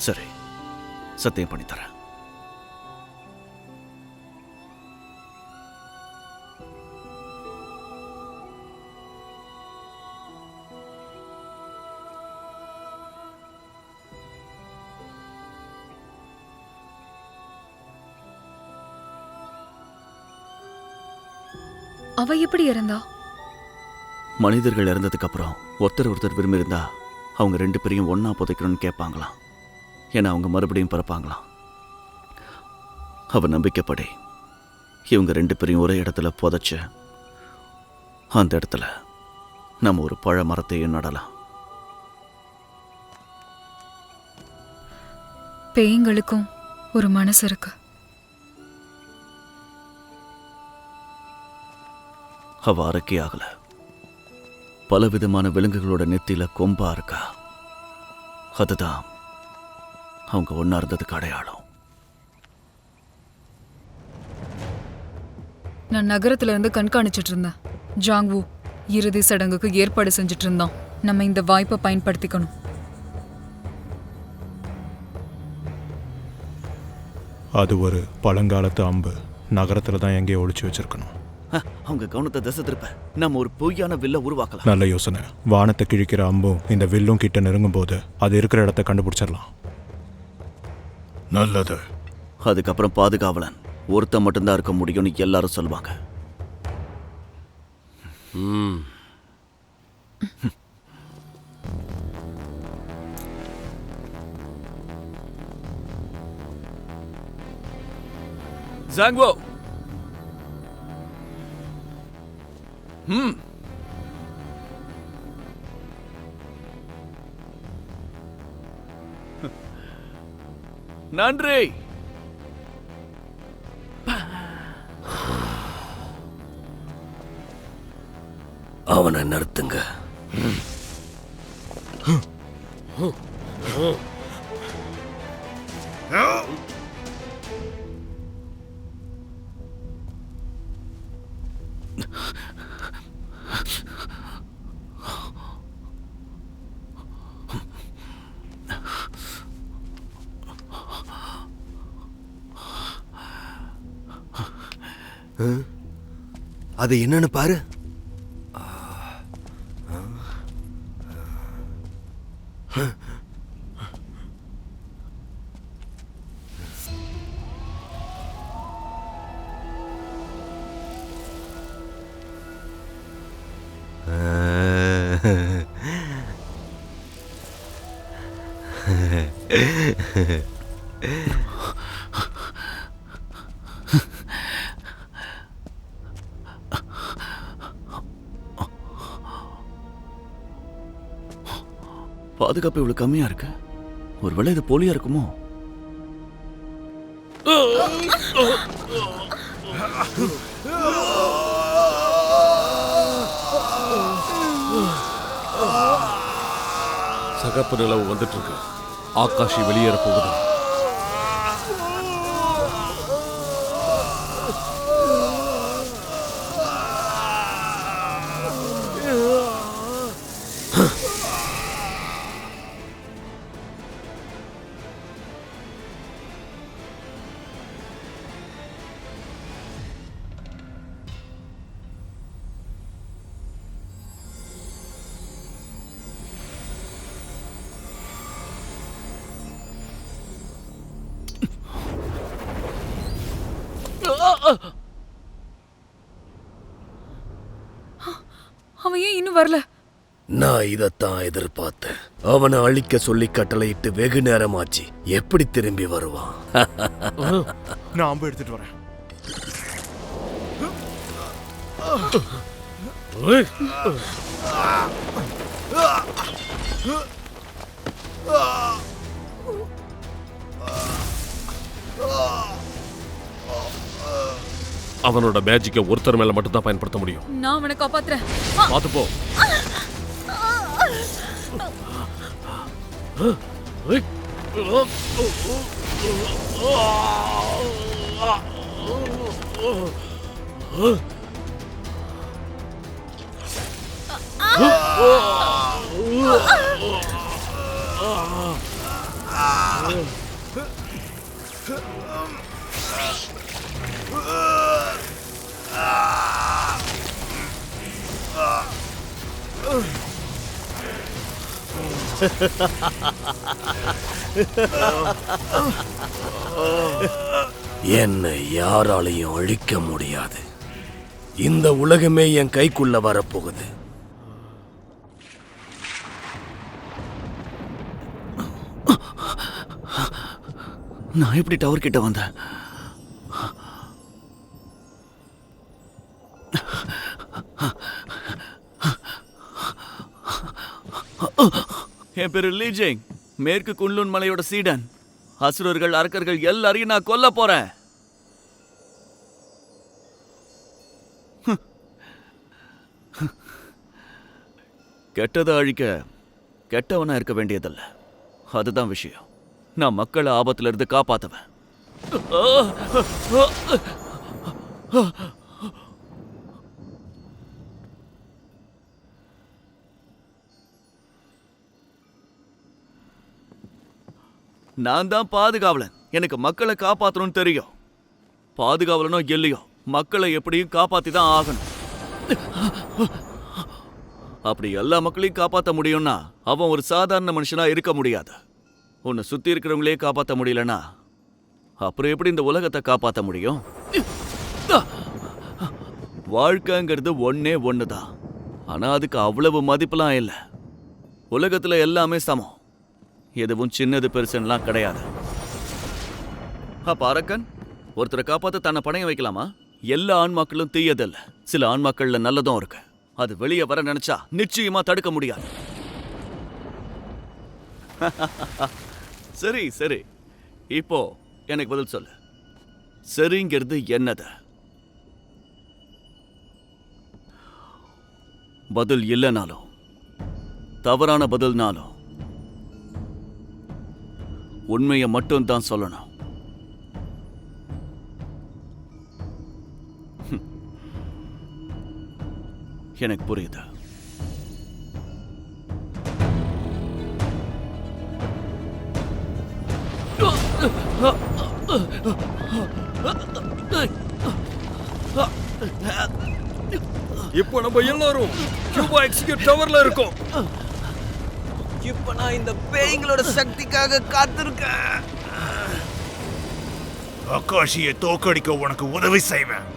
சரி, சத்தியம் பண்ணி தரேன். அவ எப்படி இறந்தா? மனிதர்கள் இறந்ததுக்கு அப்புறம் ஒருத்தர் விரும்பி இருந்தா அவங்க 2 பேரையும் ஒன்னா புதைக்கணும்னு கேட்பாங்களாம். ஏன்னா அவங்க மறுபடியும் பிறப்பாங்களாம். அவ நம்பிக்கைப்படி இவங்க 2 பேரையும் ஒரே இடத்துல புதைச்சு அந்த இடத்துல நம்ம ஒரு பழ மரத்தையும் நடலாம். பேய்களுக்கும் ஒரு மனசு இருக்கு. அவ அரக்கி ஆகல. பலவிதமான விலங்குகளோட நெத்தியில கொம்பா இருக்கா. அதுதான் அவங்க ஒன்னா இருந்ததுக்கு அடையாளம். நான் நகரத்துல இருந்து கண்காணிச்சிட்டு இருந்தேன். ஜாங்வூ இறுதி சடங்குக்கு ஏற்பாடு செஞ்சுட்டு இருந்தான். நம்ம இந்த வாய்ப்பை பயன்படுத்திக்கணும். அது ஒரு பழங்காலத்து அம்பு. நகரத்துல தான் எங்கேயோ ஒளிச்சு வச்சிருக்கணும். அவங்க கவனத்தை திசை திருப்ப நம்ம ஒரு பொய்யான வில்ல உருவாக்கலாம். நல்ல யோசனை. வானத்தை கிழிக்கிற அம்பும் இந்த வில்லும் கிட்ட நெருங்கும் போது அது இருக்கிற இடத்த கண்டுபிடிச்சிடலாம். நல்லது. அதுக்கப்புறம் பாதுகாவலன் ஒருத்தன் மட்டும்தான் இருக்க முடியும்னு எல்லாரும் சொல்லுவாங்க. ஜாங்வோ. நன்றி. அவனை நிறுத்துங்க. அது என்னன்னு பாரு. பாதுகாப்பு இவ்வளவு கம்மியா இருக்கு. ஒருவேளை இது போலியா இருக்குமோ? சகப்பு நிலவு வந்துட்டு இருக்கு. ஆகாஷி வெளியேற போகுது. அவன் ஏன் இன்னும் வரல? நான் இதத்தான் எதிர்பார்த்தேன். அவனை அழிக்க சொல்லி கட்டளையிட்டு வெகு நேரமாச்சு. எப்படி திரும்பி வருவான்? நான் அம்பு எடுத்துட்டு வரேன். அவனோட மேஜிக்கை ஒருத்தர் மேல மட்டும் தான் பயன்படுத்த முடியும். நான் அவனை காப்பாத்துறேன். பாத்து போ. என்னை யாராலையும் அழிக்க முடியாது. இந்த உலகமே என் கைக்குள்ள வரப்போகுது. நான் எப்படி டவர் கிட்ட வந்தேன்? என் பேரு லீஜிங். மேற்கு குன்லுன் மலையோட சீடன். அசுரர்கள், அரக்கர்கள் எல்லாரையும் நான் கொல்ல போறேன். கெட்டதை அழிக்க கெட்டவனா இருக்க வேண்டியதில்ல. அதுதான் விஷயம். நான் மக்களை ஆபத்துல இருந்து காப்பாத்துவேன். நான் தான் பாதுகாவலன். எனக்கு மக்களை காப்பாற்றணும்னு தெரியும். பாதுகாவலனோ இல்லையோ, மக்களை எப்படியும் காப்பாத்தி தான் ஆகணும். அப்படி எல்லா மக்களையும் காப்பாற்ற முடியும்னா அவன் ஒரு சாதாரண மனுஷனா இருக்க முடியாது. உன்னை சுத்தி இருக்கிறவங்களே காப்பாற்ற முடியலனா அப்புறம் எப்படி இந்த உலகத்தை காப்பாற்ற முடியும்? வாழ்க்கைங்கிறது ஒன்னே ஒண்ணுதான். ஆனா அதுக்கு அவ்வளவு மதிப்பெல்லாம் இல்லை. உலகத்துல எல்லாமே சமம். எதுவும் சின்னது பெருசுலாம் கிடையாது. அப்ப அரக்கன் ஒருத்தரை காப்பாற்ற தன்னை பணையம் வைக்கலாமா? எல்லா ஆன்மாக்களும் தீயதில்லை. சில ஆன்மாக்கள்ல நல்லதும் இருக்கு. அது வெளியே வர நினைச்சா நிச்சயமா தடுக்க முடியாது. சரி சரி, இப்போ எனக்கு பதில் சொல்லு. சரிங்கிறது என்னது? பதில் இல்லைனாலும் தவறான பதில்னாலும் உண்மையை மட்டும் தான் சொல்லணும். எனக்கு புரியுது. இப்போ நம்ம எல்லாரும் கியூபா எக்ஸிக்யூட் டவர்ல இருக்கோம். இப்ப நான் இந்த பேய்களோட சக்திக்காக காத்திருக்கேன். அக்காஷியை தோக்கடிக்க உனக்கு உதவி செய்வேன்.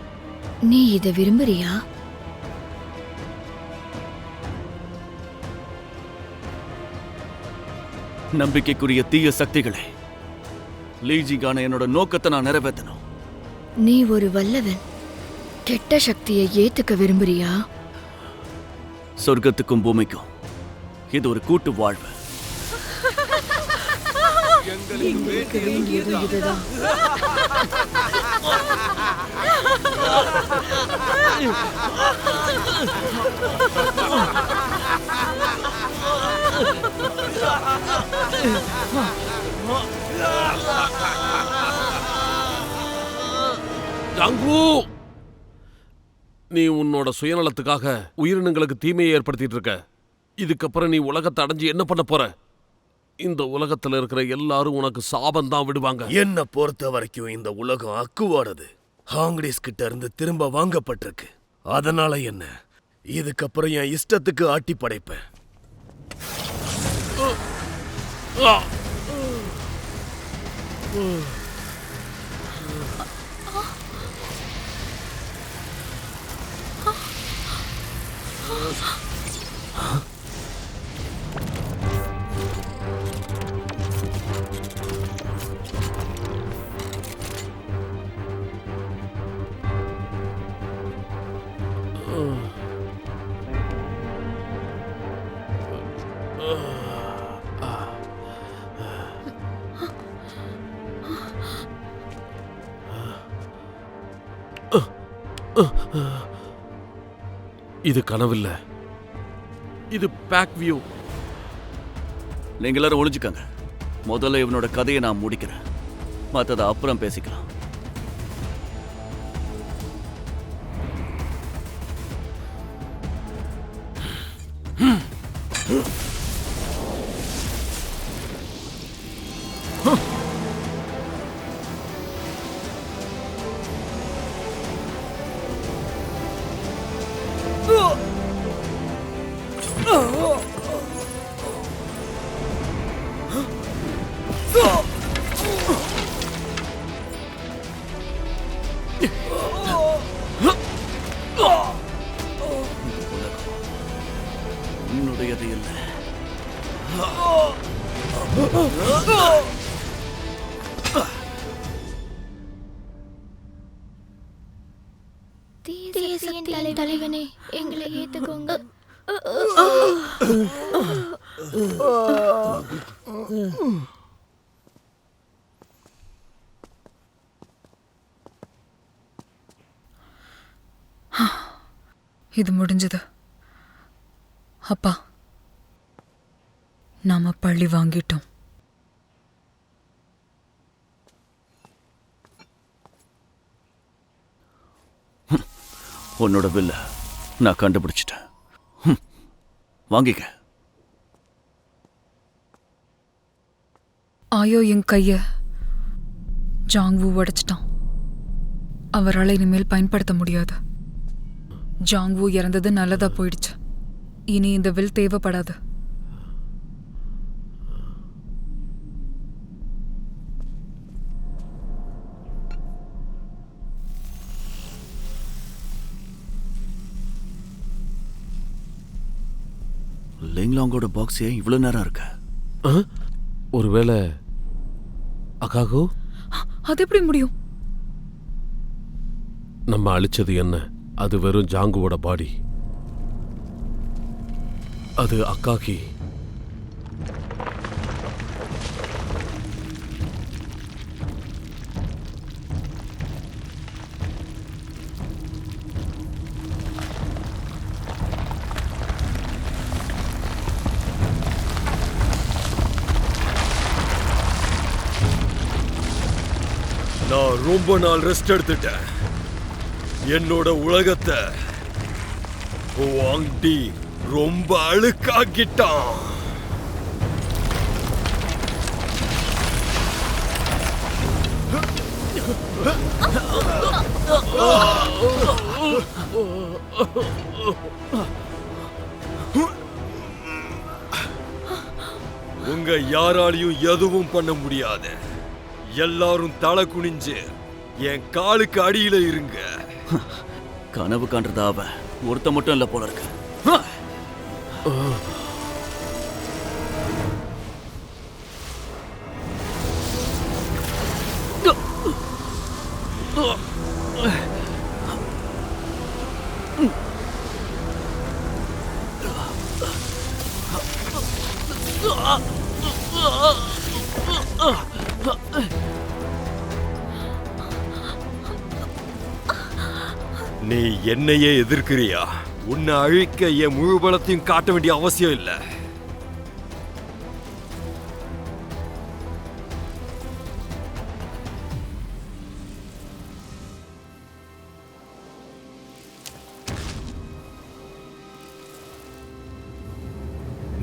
நீ இதை விரும்புறியா? நம்பிக்கைக்குரிய தீய சக்திகளே, லீஜிங்கான என்னோட நோக்கத்தை நான் நிறைவேற்றணும். நீ ஒரு வல்லவன். கெட்ட சக்தியை ஏத்துக்க விரும்புறியா? சொர்க்கத்துக்கும் பூமிக்கும் இது ஒரு கூட்டு வாழ்வு. எங்களுக்கு வேண்டியது இதுதான். ஜாங்கு, நீ உன்னோட சுயநலத்துக்காக உயிரினங்களுக்கு தீமையை ஏற்படுத்திட்டு இருக்க. இதுக்கப்புறம் நீ உலகத்தை அடைஞ்சு என்ன பண்ண போற? இந்த உலகத்துல இருக்கிற எல்லாரும் உனக்கு சாபம் தான் விடுவாங்க. என்ன பொறுத்த வரைக்கும் இந்த உலகம் அக்குவானது ஹாங்கிரீஸ் கிட்ட இருந்து திரும்ப வாங்கப்பட்டிருக்கு. அதனால என்ன, இதுக்கப்புறம் என் இஷ்டத்துக்கு ஆட்டி படைப்பேன். இது கனவில்ல, இது பேக் வியூ. நீங்க எல்லாரும் ஒளிஞ்சுக்கங்க. முதல்ல இவனோட கதையை நான் முடிக்கிறேன். மற்றதை அப்புறம் பேசிக்கலாம். இல்ல. தீய சக்தியின் தலைவனே, எங்களை ஏத்துக்கோங்க. இது முடிஞ்சது. அப்பா, நாம பழி வாங்கிட்டோம். உன்னோட வில்ல நான் கண்டுபிடிச்சிட்டேன். வாங்கிக்க. ஆயோ என் கைய ஜாங்வூ உடைச்சிட்டான். அவரால் இனிமேல் பயன்படுத்த முடியாது. ஜாங்வூ இறந்தது நல்லதா போயிடுச்சு. இனி இந்த வில் தேவைப்படாது. லிங்லாங்கோட பாக்ஸ் ஏன் இவ்வளவு நேரம் இருக்க? ஒருவேளை அகாகு அது எப்படி முடியும்? நம்ம அழிச்சது என்ன? அது வெறும் ஜாங்குவோட பாடி. அது அக்காகி. நான் ரொம்ப நாள் ரெஸ்ட் எடுத்துட்டேன். என்னோட உலகத்தை வாங்டி ரொம்ப அழுக்காக்கிட்டான். உங்க யாராலையும் எதுவும் பண்ண முடியாது. எல்லாரும் தலை குனிஞ்சு என் காலுக்கு அடியில இருங்க. கனவு காண்றதா அவ ஒருத்த மட்டும் இல்ல போல இருக்கு. நீ என்னையே எதிர்க்கிறியா? உன்னை அழிக்க என் முழு பலத்தையும் காட்ட வேண்டிய அவசியம் இல்ல.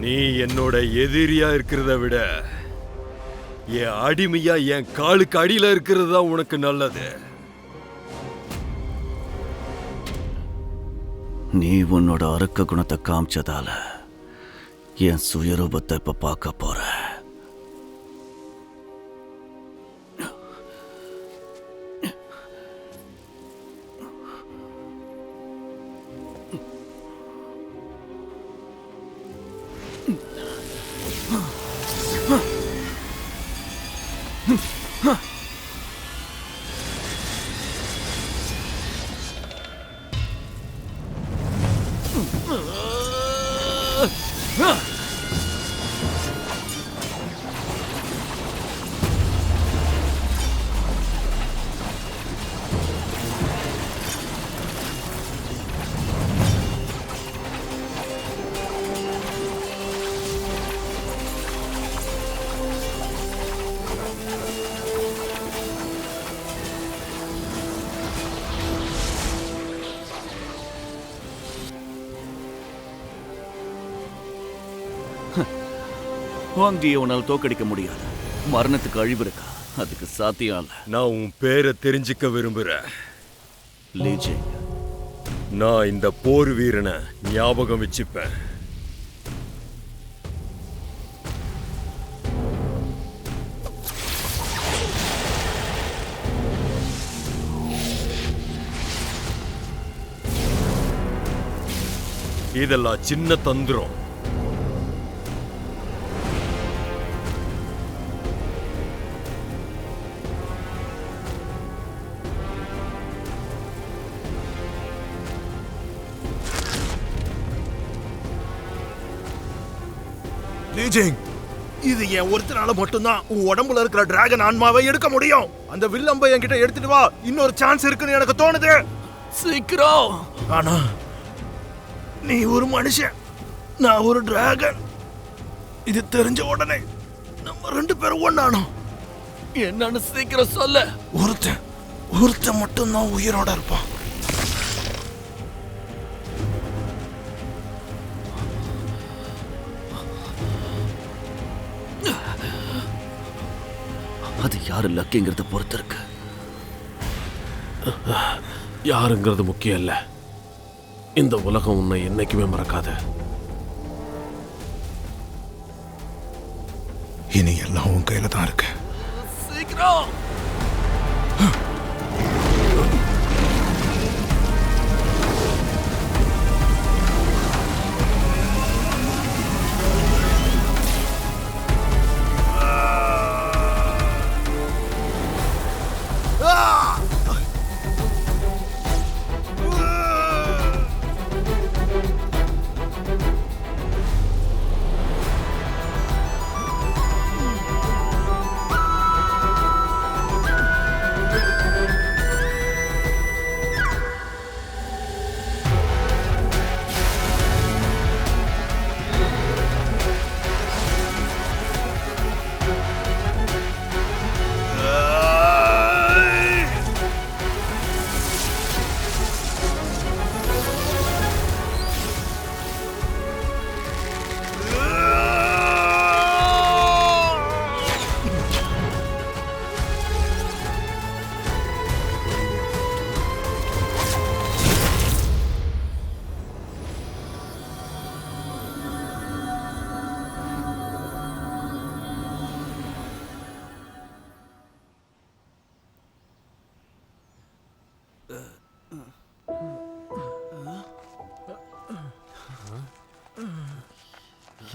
நீ என்னோட எதிரியா இருக்கிறத விட என் அடிமையா என் காலுக்கு அடியில இருக்கிறது தான் உனக்கு நல்லது. நீ உன்னோட அரக்க குணத்தை காமிச்சதால என் சுயரூபத்தை இப்ப பார்க்க போற. வாங்கிய உன்னால் தோக்கடிக்க முடியாது. மரணத்துக்கு அழிவு இருக்கா? அதுக்கு சாத்தியம் இல்ல. நான் உன் பேரை தெரிஞ்சுக்க விரும்புறேன். லீ ஜிங். நான் இந்த போர் வீரனை ஞாபகம் வச்சுப்பேன். இதெல்லாம் சின்ன தந்திரம். லீஜிங், இது என் ஒருத்தனால மட்டும்தான் உன் உடம்புல இருக்கிற டிராகன் ஆன்மாவை எடுக்க முடியும். அந்த வில்லம்பை என்கிட்ட எடுத்துட்டு வா. இன்னொரு சான்ஸ் இருக்குன்னு எனக்கு தோணுது. சீக்கிரம். ஆனா நீ ஒரு மனுஷன், நான் ஒரு டிராகன். இது தெரிஞ்ச உடனே நம்ம 2 பேரும் ஒண்ணானோம். என்னன்னு சீக்கிரம் சொல்ல. ஒருத்தன் மட்டும்தான் உயிரோட இருப்பான். அது யாரு லக்கிங்கிறத பொறுத்து இருக்கு. யாருங்கிறது முக்கியம் இல்ல. இந்த உலகம் உன்னை என்னைக்குமே மறக்காது. இனி எல்லாம் உன் கையில தான் இருக்கு. சீக்கிரம்.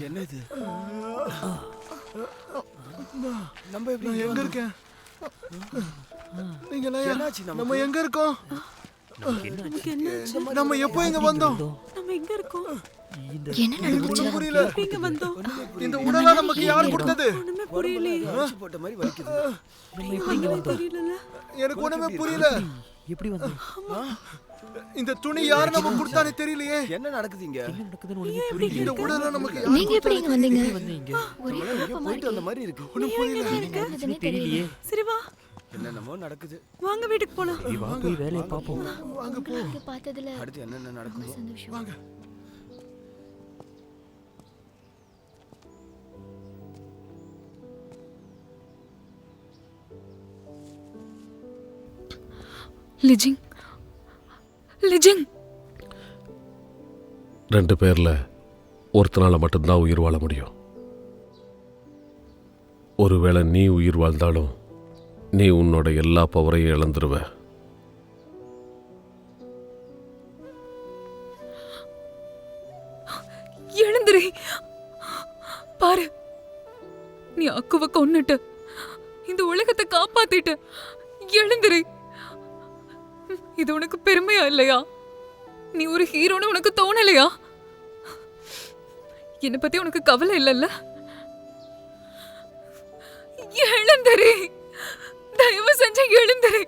என்னது? நம்ம எப்படி எங்க இருக்கேன்? என்னாச்சு? நம்ம எங்க இருக்கோம்? நம்ம எப்போ இங்க வந்தோம்? நம்ம எங்க இருக்கோம்? என்ன நடந்துச்சு? புரியல. எங்க வந்தோம்? இந்த உடலை நமக்கு யார் கொடுத்தது? ஒண்ணுமே புரியலையே. போட்ட மாதிரி வலிக்குது. தெரியல. எனக்கு ஒண்ணுமே புரியல. எப்படி வந்தோம்? இந்த துணி யார் நமக்கு கொடுத்தானே தெரியலையே. என்ன நடக்குது இங்க? என்ன நடக்குதுன்னு ஒண்ணுமே புரியல. இந்த உடலை நமக்கு நீங்க எப்படி இங்க வந்தீங்க? போயிட்டு வந்த மாதிரி இருக்கு. ஒண்ணும் புரியல. தெரியலையே. சரி வா, என்னென்னமோ நடக்குது. வாங்க வீட்டுக்கு போலாம். வா போய் வேலையை பாப்போம். வாங்க போ. பார்த்ததுல அடுத்து என்னென்ன நடக்குமோ. சந்தோஷம். வாங்க. லிஜிங், லிஜிங். 2 பேர்ல ஒருத்தனால மட்டும்தான் உயிர் வாழ முடியும். ஒருவேளை நீ உயிர் வாழ்ந்தாலும் நீ உன்னோட எல்லா பவரையும் இழந்துருவ. எழுந்திரி. பாரு, நீ அக்குவ கொன்னுட்டு இந்த உலகத்தை காப்பாத்திட்டு எழுந்திரி. இது உனக்கு பெருமையா இல்லையா? நீ ஒரு ஹீரோன்னு உனக்கு தோணலையா? என்னை பத்தி உனக்கு கவலை இல்லைல்ல? எழுந்திரி, தயவு செஞ்சு எழுந்திரி.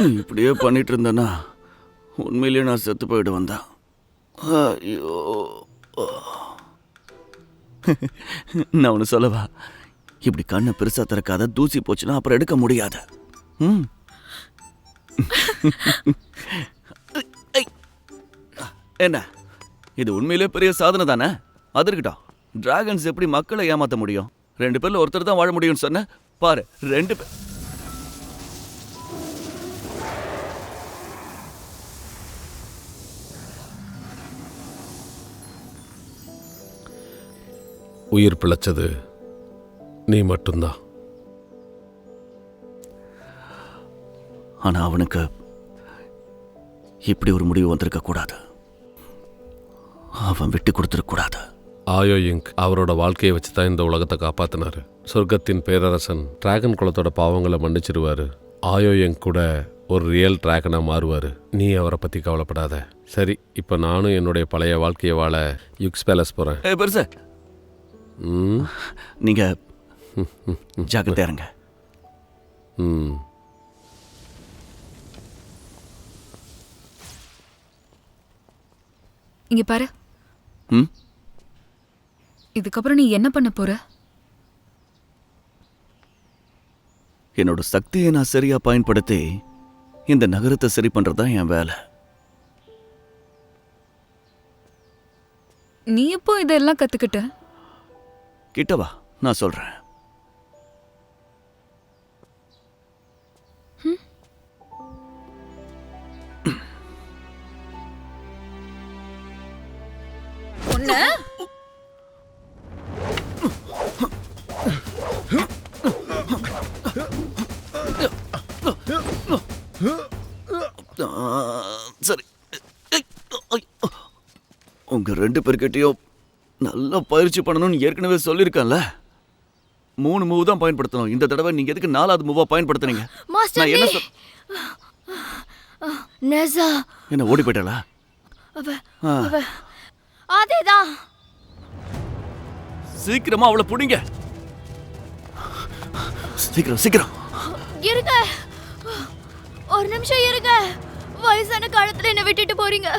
நீ இப்படியே பண்ணிட்டு இருந்தனா உண்மையிலேயே நான் செத்து போயிட்டு வந்தேன். ஐயோ, நான் ஒன்று சொல்லவா? இப்படி கண்ணை பெருசா திறக்காத. தூசி போச்சுன்னா அப்புறம் எடுக்க முடியாது. என்ன இது உண்மையிலே பெரிய சாதனை தானே? அது இருக்கட்டும், டிராகன்ஸ் எப்படி மக்களை ஏமாத்த முடியும்? 2 பேர்ல ஒருத்தர் தான் வாழ முடியும்னு சொன்ன. பாரு, 2 பேர். உயிர் பிழைச்சது நீ மட்டும்தான். ஆனா அவனுக்கு இப்படி ஒரு முடிவு வந்திருக்க கூடாது. அவன் விட்டு கொடுத்துருக்க கூடாது. ஆயோ இங்க் அவரோட வாழ்க்கையை வச்சு தான் இந்த உலகத்தை காப்பாத்தினாரு. சொர்க்கத்தின் பேரரசன் டிராகன் குலத்தோட பாவங்களை மன்னிச்சிருவாரு. ஆயோ இங்க் கூட ஒரு ரியல் டிராகனா மாறுவார். நீ அவரை பற்றி கவலைப்படாத. சரி, இப்போ நானும் என்னுடைய பழைய வாழ்க்கையை வாழ யுக்ஸ் பேலஸ் போகிறேன். பெருசு நீங்க ஜாக்கிரதையா இருங்க. இங்க பாரு. இதுக்கப்புறம் நீ என்ன பண்ண போற? என்னோட சக்தியை நான் சரியா பயன்படுத்தி இந்த நகரத்தை சரி பண்றதுதான் என் வேலை. நீ எப்போ இதெல்லாம் கத்துக்கிட்ட? கிட்டவா, நான் சொல்றேன். சரி, உங்க 2 பேர்கிட்டயும் நல்லா பயிற்சி பண்ணணும்னு ஏற்கனவே சொல்லியிருக்கேன்ல. 3 மூவ் தான் பயன்படுத்தணும். இந்த தடவை நீங்க எதுக்கு 4வது மூவா பயன்படுத்துறீங்க? நான் என்ன என்ன ஓடி போயிட்டாளா? அதேதான். சீக்கிரமா அவளை புடிங்க. சீக்கிரம் சீக்கிரம். இருங்க, ஒரு நிமிஷம் இருங்க. வயசான காலத்துல என்ன விட்டுட்டு போறீங்க.